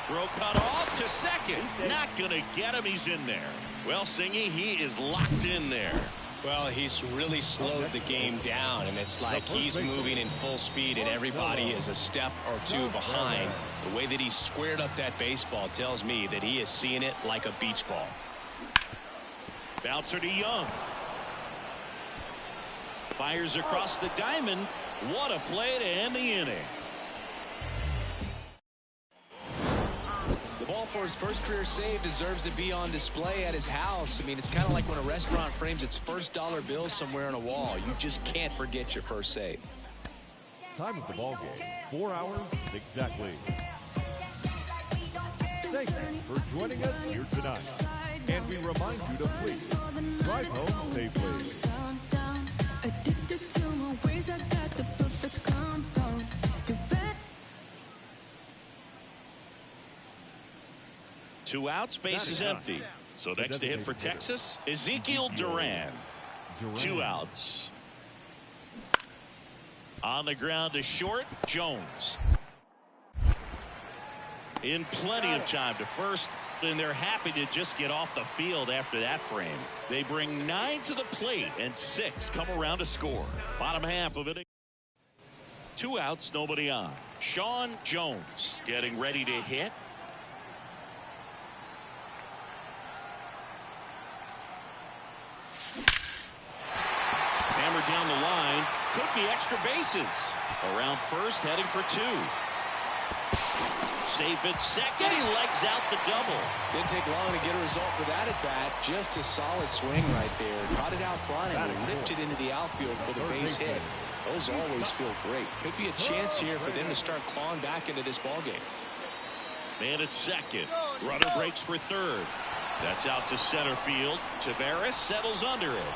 Throw cut off to second. Not going to get him. He's in there. Well, Singy, he is locked in there. Well, he's really slowed the game down, and it's like he's moving in full speed, and everybody is a step or two behind. The way that he squared up that baseball tells me that he is seeing it like a beach ball. Bouncer to Young. Fires across the diamond. What a play to end the inning. The ball for his first career save deserves to be on display at his house. I mean, it's kind of like when a restaurant frames its first dollar bill somewhere on a wall. You just can't forget your first save. Time of the ball game, 4 hours exactly. Thank you for joining us here tonight. And we remind you to please drive home safely. Addicted to my ways, I got the perfect compound. You bet. 2 outs, base is empty. So next to hit for Texas, Ezekiel Duran. 2 outs. On the ground to short, Jones. in plenty of time to first, and they're happy to just get off the field after that frame. They bring 9 to the plate, and 6 come around to score. Bottom half of it. 2 outs, nobody on. Sean Jones getting ready to hit. Hammered down the line. Could be extra bases. Around first, heading for 2. Safe at second. He legs out the double. Didn't take long to get a result for that at bat. Just a solid swing right there. Caught it out front and ripped it into the outfield for the base hit. Those always feel great. Could be a chance here for them to start clawing back into this ballgame. Man at second. Runner breaks for third. That's out to center field. Tavares settles under it.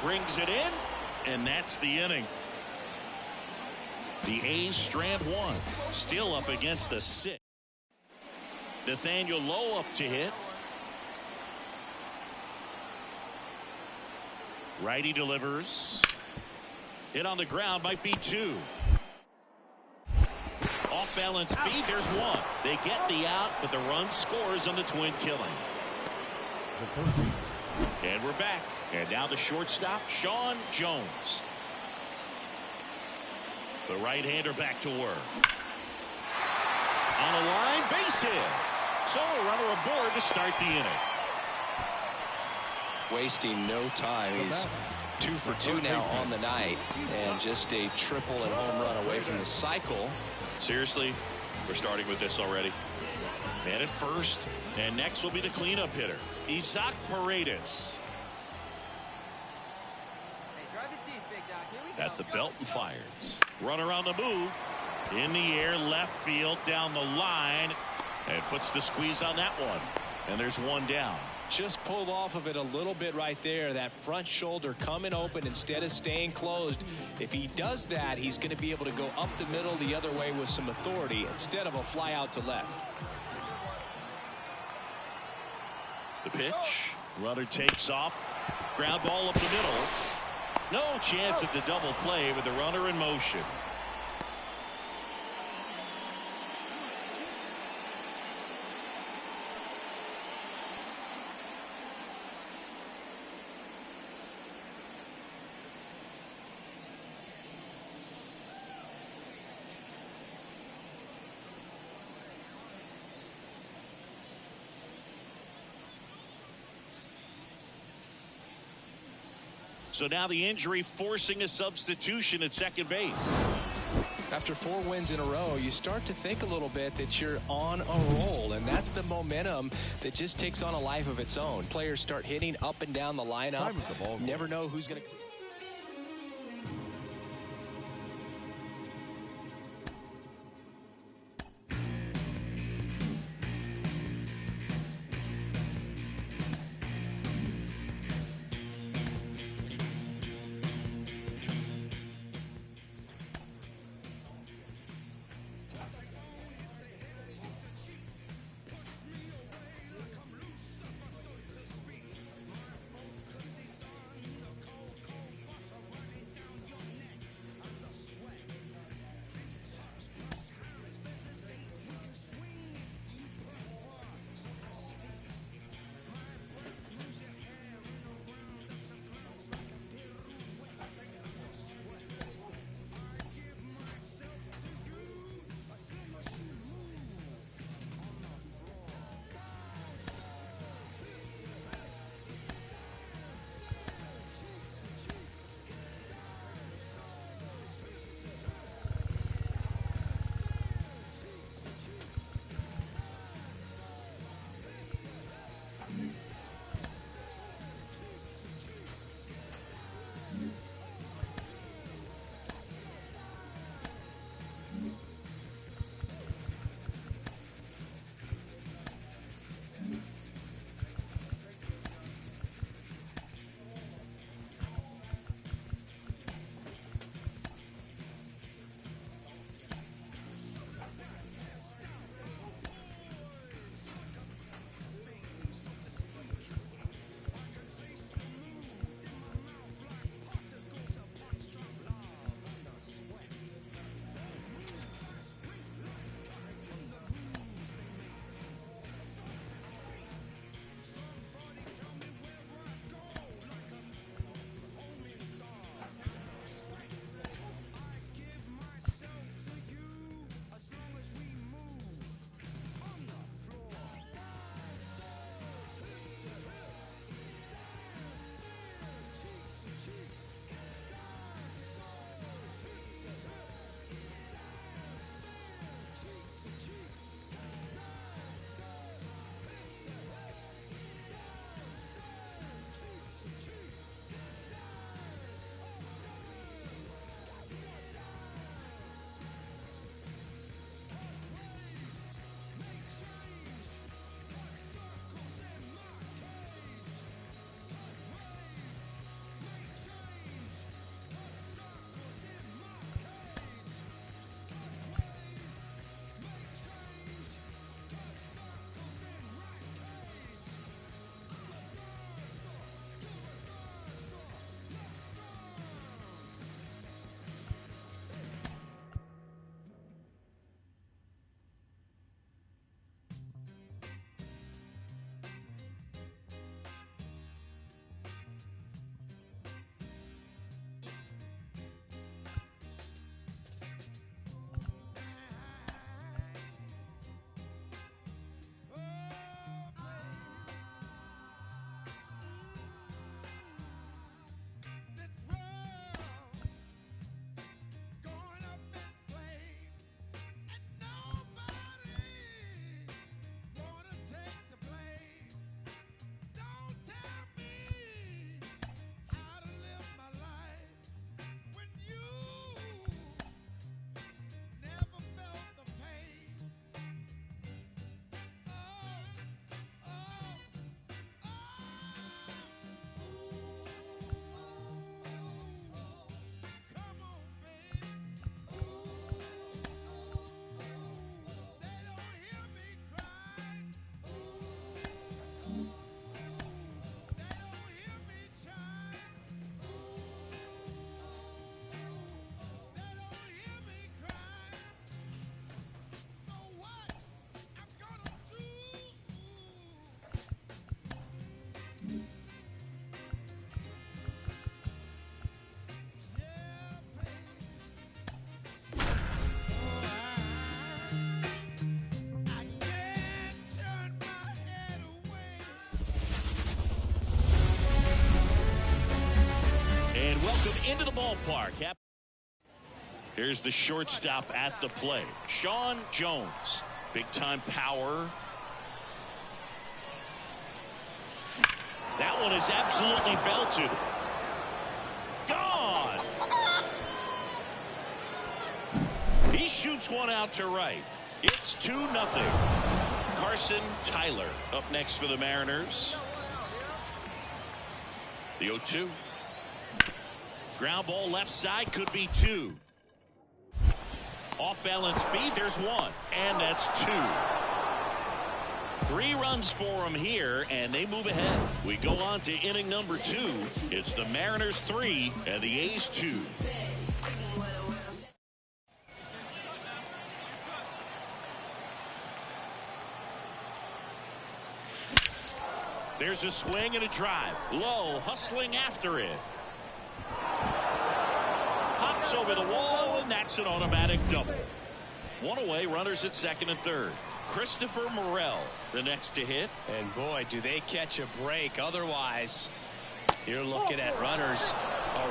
Brings it in, and that's the inning. The A's strand 1. Still up against a 6. Nathaniel Lowe up to hit. Righty delivers. Hit on the ground, might be 2. Off balance speed, there's 1. They get the out, but the run scores on the twin killing. And we're back. And now the shortstop, Sean Jones. The right-hander back to work. On a line, base hit. So a runner aboard to start the inning. Wasting no time. He's 2 for 2 now on the night, and just a triple and home run away from the cycle. Seriously, we're starting with this already. Man at first, and next will be the cleanup hitter, Isaac Paredes. At the belt and fires. Runner on the move. In the air, left field, down the line, and puts the squeeze on that one. And there's 1 down. Just pulled off of it a little bit right there. That front shoulder coming open instead of staying closed. If he does that, he's going to be able to go up the middle the other way with some authority instead of a fly out to left. The pitch. Runner takes off. Ground ball up the middle. No chance at the double play with the runner in motion. So now the injury forcing a substitution at second base. After 4 wins in a row, you start to think a little bit that you're on a roll, and that's the momentum that just takes on a life of its own. Players start hitting up and down the lineup. Never know who's going to... welcome into the ballpark. Here's the shortstop at the plate, Sean Jones. Big-time power. That one is absolutely belted. Gone! He shoots one out to right. It's 2-0. Carson Tyler up next for the Mariners. The 0-2. Ground ball left side, could be 2. Off balance feed, there's 1. And that's 2. 3 runs for him here, and they move ahead. We go on to inning number 2. It's the Mariners 3 and the A's 2. There's a swing and a drive. Low, hustling after it. Pops over the wall, and that's an automatic double. 1 away, runners at second and third. Christopher Morel, the next to hit. And boy, do they catch a break. Otherwise, you're looking at runners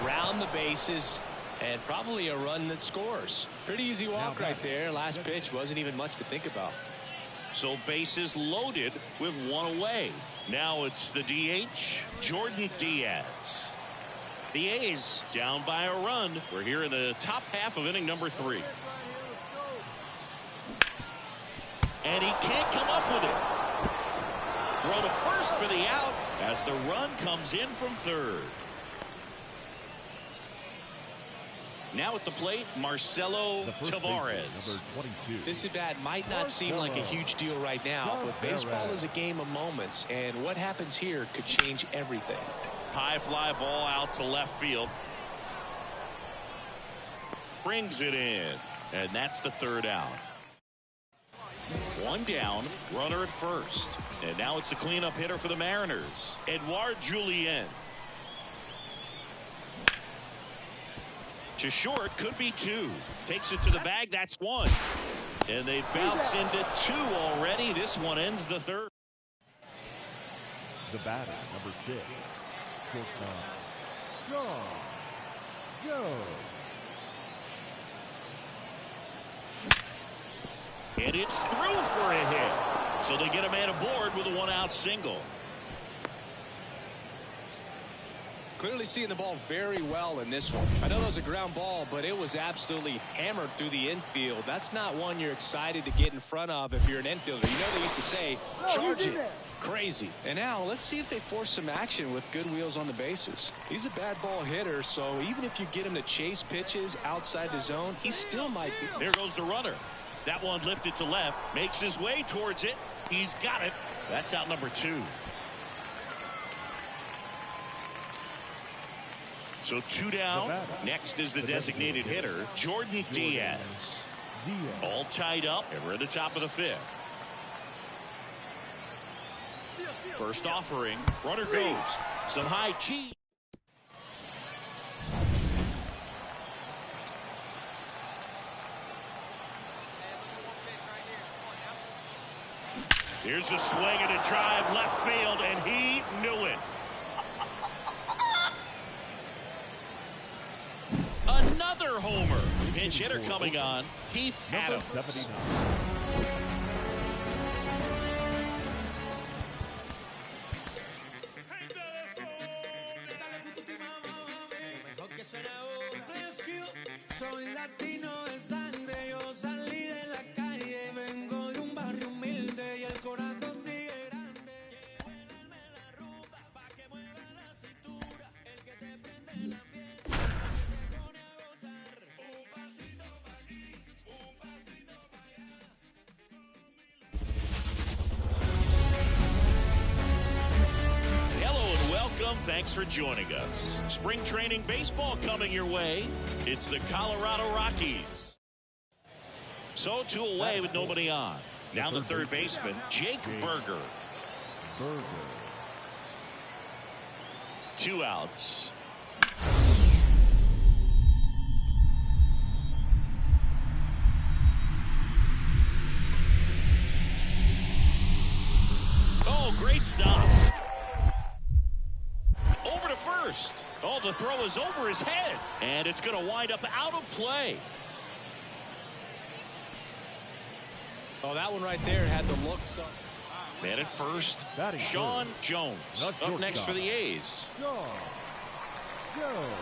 around the bases and probably a run that scores. Pretty easy walk right there. Last pitch wasn't even much to think about. So bases loaded with 1 away. Now it's the DH, Jordan Diaz. The A's down by a run. We're here in the top half of inning number 3. And he can't come up with it. Throw to first for the out as the run comes in from third. Now at the plate, Marcelo Tavares. This at bat might not seem like a huge deal right now, but baseball is a game of moments, and what happens here could change everything. High fly ball out to left field. Brings it in, and that's the third out. 1 down, runner at first. And now it's the cleanup hitter for the Mariners, Edouard Julien. To short, could be 2. Takes it to the bag, that's 1. And they bounce into 2 already. This one ends the third. The batter, number 6, shortstop, John Jones. And it's through for a hit. So they get a man aboard with a 1-out single. Clearly seeing the ball very well in this one. I know that was a ground ball, but it was absolutely hammered through the infield. That's not one you're excited to get in front of if you're an infielder. You know they used to say, charge it. Crazy. And now let's see if they force some action with good wheels on the bases. He's a bad ball hitter, so even if you get him to chase pitches outside the zone, he still might be. There goes the runner. That one lifted to left, makes his way towards it. He's got it. That's out number 2. So 2 down. Next is the designated hitter, Jordan Diaz. All tied up, and we're at the top of the 5th. First offering, runner goes. Some high cheese. Here's a swing and a drive left field, and he knew it. Another homer. Pinch hitter coming on, Keith Adams. 79. Soy latino de sangre, yo salí de la calle, vengo de un barrio humilde y el corazón sigue grande. Que buena la rumba, pa' que mueva la cintura, el que te prende el ambiente, se pone a gozar. Un pasito pa' aquí, un pasito pa' allá. Hello and welcome. Thanks for joining us. Spring training baseball coming your way. It's the Colorado Rockies. So 2 away with nobody on. Down the third baseman, Jake Berger. 2 outs. Oh, great stop. Over to first. Oh, the throw is over his head, and it's going to wind up out of play. Oh, that one right there had the looks up. Man at first, Batting Sean third. Jones The up next shortstop. for the A's. Sean Jones.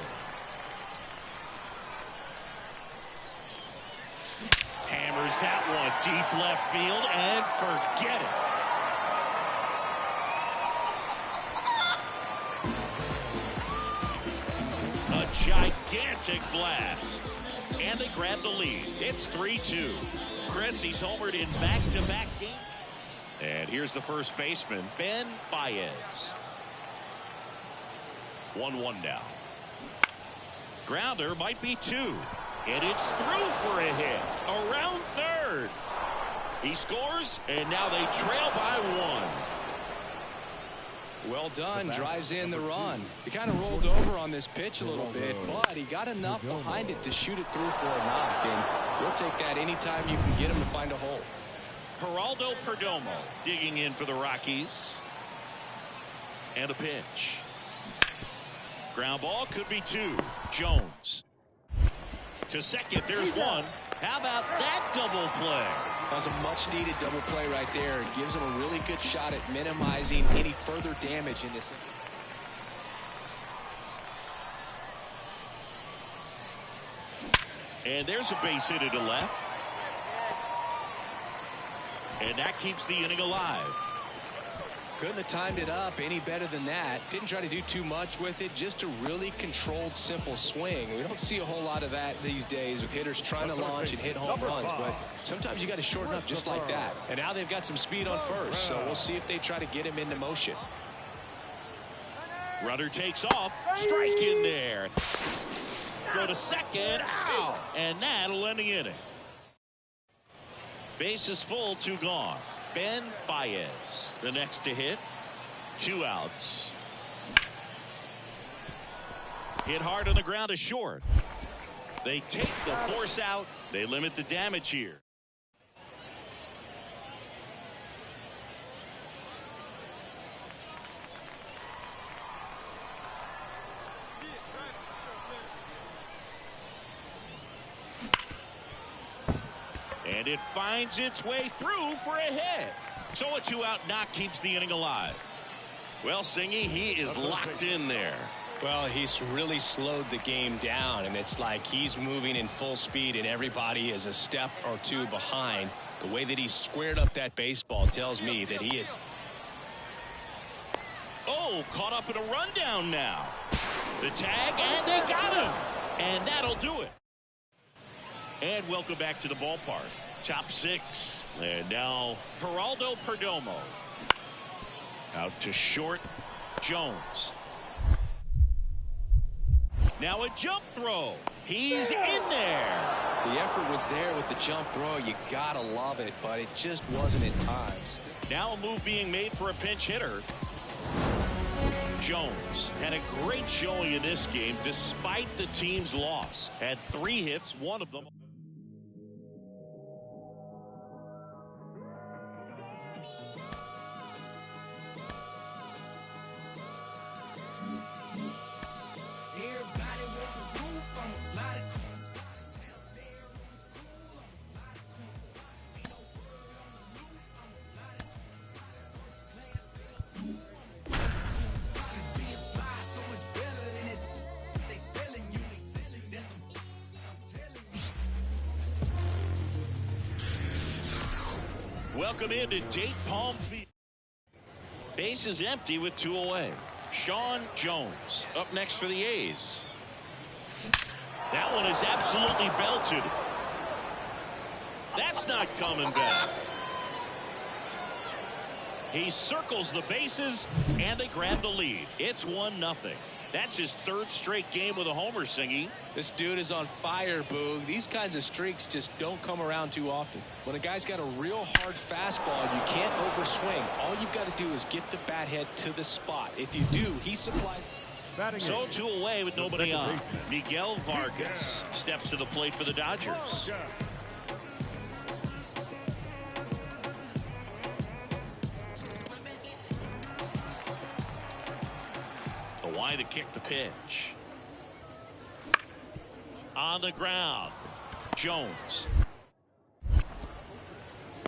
Hammers that one deep left field and forget it. A gigantic blast. And they grab the lead. It's 3-2. Chris, he's homered in back-to-back games. And here's the first baseman, Ben Baez. 1-1 now. Grounder might be 2. And it's through for a hit. Around third. He scores, and now they trail by 1. Well done. Drives in the run. He kind of rolled over on this pitch a little bit, but he got enough behind it to shoot it through for a knock. And we'll take that anytime you can get him to find a hole. Geraldo Perdomo digging in for the Rockies. And a pitch. Ground ball could be 2. Jones. To second, there's 1. How about that double play? That was a much-needed double play right there. It gives him a really good shot at minimizing any further damage in this. And there's a base hit to left. And that keeps the inning alive. Couldn't have timed it up any better than that. Didn't try to do too much with it. Just a really controlled, simple swing. We don't see a whole lot of that these days with hitters trying to launch and hit home runs. But sometimes you got to shorten up just like that. And now they've got some speed on first. So we'll see if they try to get him into motion. Runner takes off. Strike in there. Go to second. Ow! And that'll end the inning. Base is full, 2 gone. Ben Baez, the next to hit. 2 outs. Hit hard on the ground to short. They take the force out. They limit the damage here. And it finds its way through for a hit. So a 2-out knock keeps the inning alive. Well, Singy, he is locked in there. Well, he's really slowed the game down, and it's like he's moving in full speed, and everybody is a step or 2 behind. The way that he squared up that baseball tells me that he is. Oh, caught up in a rundown now. The tag, and they got him. And that'll do it. And welcome back to the ballpark. Top 6. And now Geraldo Perdomo. Out to short. Jones. Now a jump throw. He's in there. The effort was there with the jump throw. You gotta love it, but it just wasn't at times. Now a move being made for a pinch hitter. Jones had a great showing in this game despite the team's loss. Had 3 hits, 1 of them. Welcome into Date Palm Field. Base is empty with 2 away. Sean Jones up next for the A's. That one is absolutely belted. That's not coming back. He circles the bases, and they grab the lead. It's 1-0. That's his 3rd straight game with a homer, Singy. This dude is on fire, Boog. These kinds of streaks just don't come around too often. When a guy's got a real hard fastball, you can't overswing. All you've got to do is get the bat head to the spot. If you do, he supplies. So 2 away with nobody on. Miguel Vargas steps to the plate for the Dodgers. The line to kick the pitch. on the ground. Jones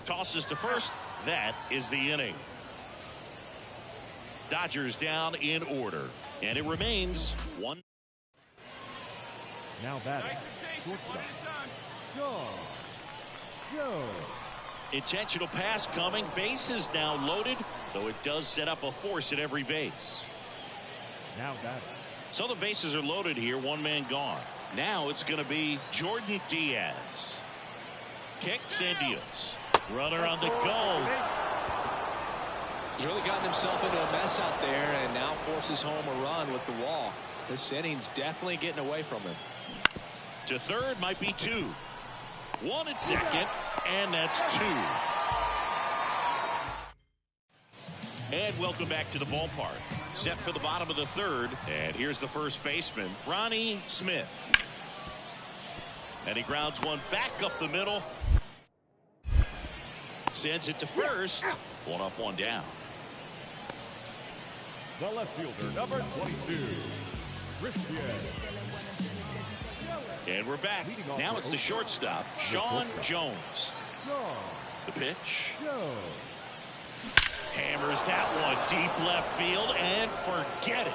tosses to first. That is the inning. Dodgers down in order, and it remains 1. Now batting, shortstop, Joe. Intentional pass coming. Bases now loaded, though it does set up a force at every base. Now batting. So the bases are loaded here. One man gone. Now it's going to be Jordan Diaz. Kicks and deals. Runner on the go. He's really gotten himself into a mess out there and now forces home a run with the wall. This inning's definitely getting away from him. To third might be 2. 1 at second, and that's 2. And welcome back to the ballpark. Set for the bottom of the third, and here's the first baseman, Ronnie Smith. And he grounds one back up the middle. Sends it to first. 1 up, 1 down. The left fielder, number 22, Christian. And we're back. Now it's the shortstop, Sean Jones. The pitch. Hammers that one deep left field and forget it.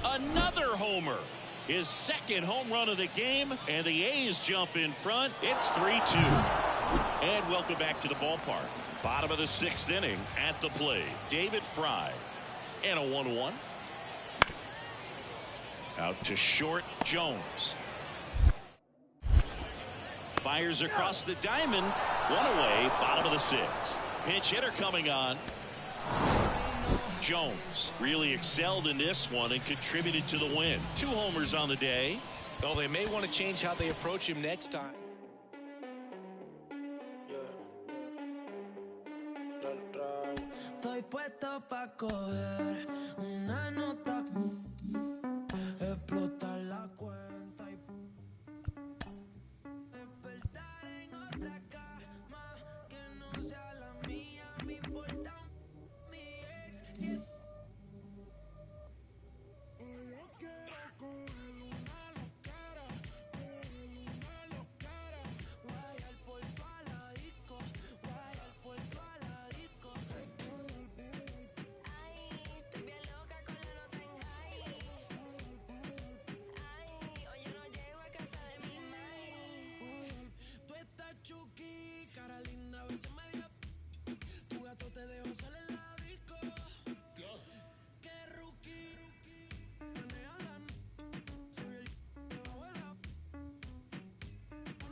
Another homer. His second home run of the game, and the A's jump in front. It's 3-2. And welcome back to the ballpark. Bottom of the 6th inning at the plate. David Fry. And a 1-1. Out to short, Jones. Fires across the diamond. 1 away, bottom of the 6th. Pinch hitter coming on. Jones really excelled in this one and contributed to the win. 2 homers on the day. Well, they may want to change how they approach him next time. Estoy puesto pa' coger una nota, explotar la cuenta y despertar en otra cama que no sea la mía. Me importa mi ex. Yo quiero coger una loquera, guayar por toda la disco, guayar por toda la disco. Chucky, cara linda, a veces media. Tu gato te dejo solo en la disco. Que rookie, maneja la se ve el debajo de la.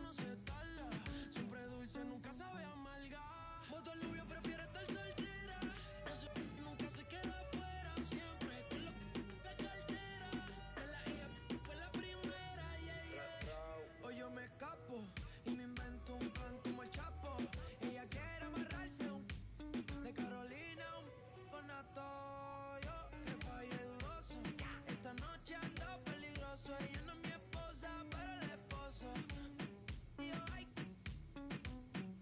No se tarda, siempre dulce, nunca sabe amarga. Voto al novio, prefiere estar soltera. No se, nunca se queda afuera. Siempre con lo de cartera. De la hija fue la primera, Hoy yo me escapo y me invento un plan como el Chapo. Ella quiere amarrarse de Carolina con Natoyo, que falle dudoso. Esta noche ando peligroso. Ella no es mi esposa, pero el esposo. Y yo, ay,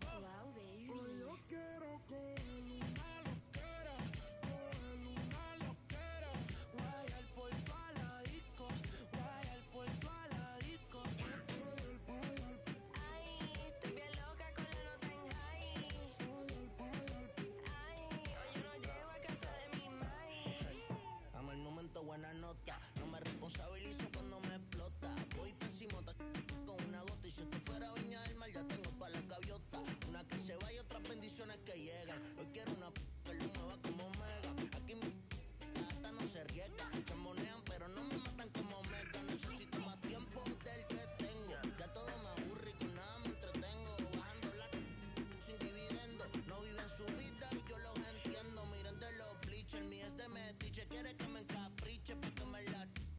wow, baby. Hoy yo quiero coger una loquera, guayar por toda la disco, guayar por toda la disco. Buena nota, no me responsabilizo cuando me explota. Voy pésimo con una gota y si esto fuera Viña del Mar ya tengo todas las gaviotas. Una que se va y otras bendiciones que llegan. Hoy quiero una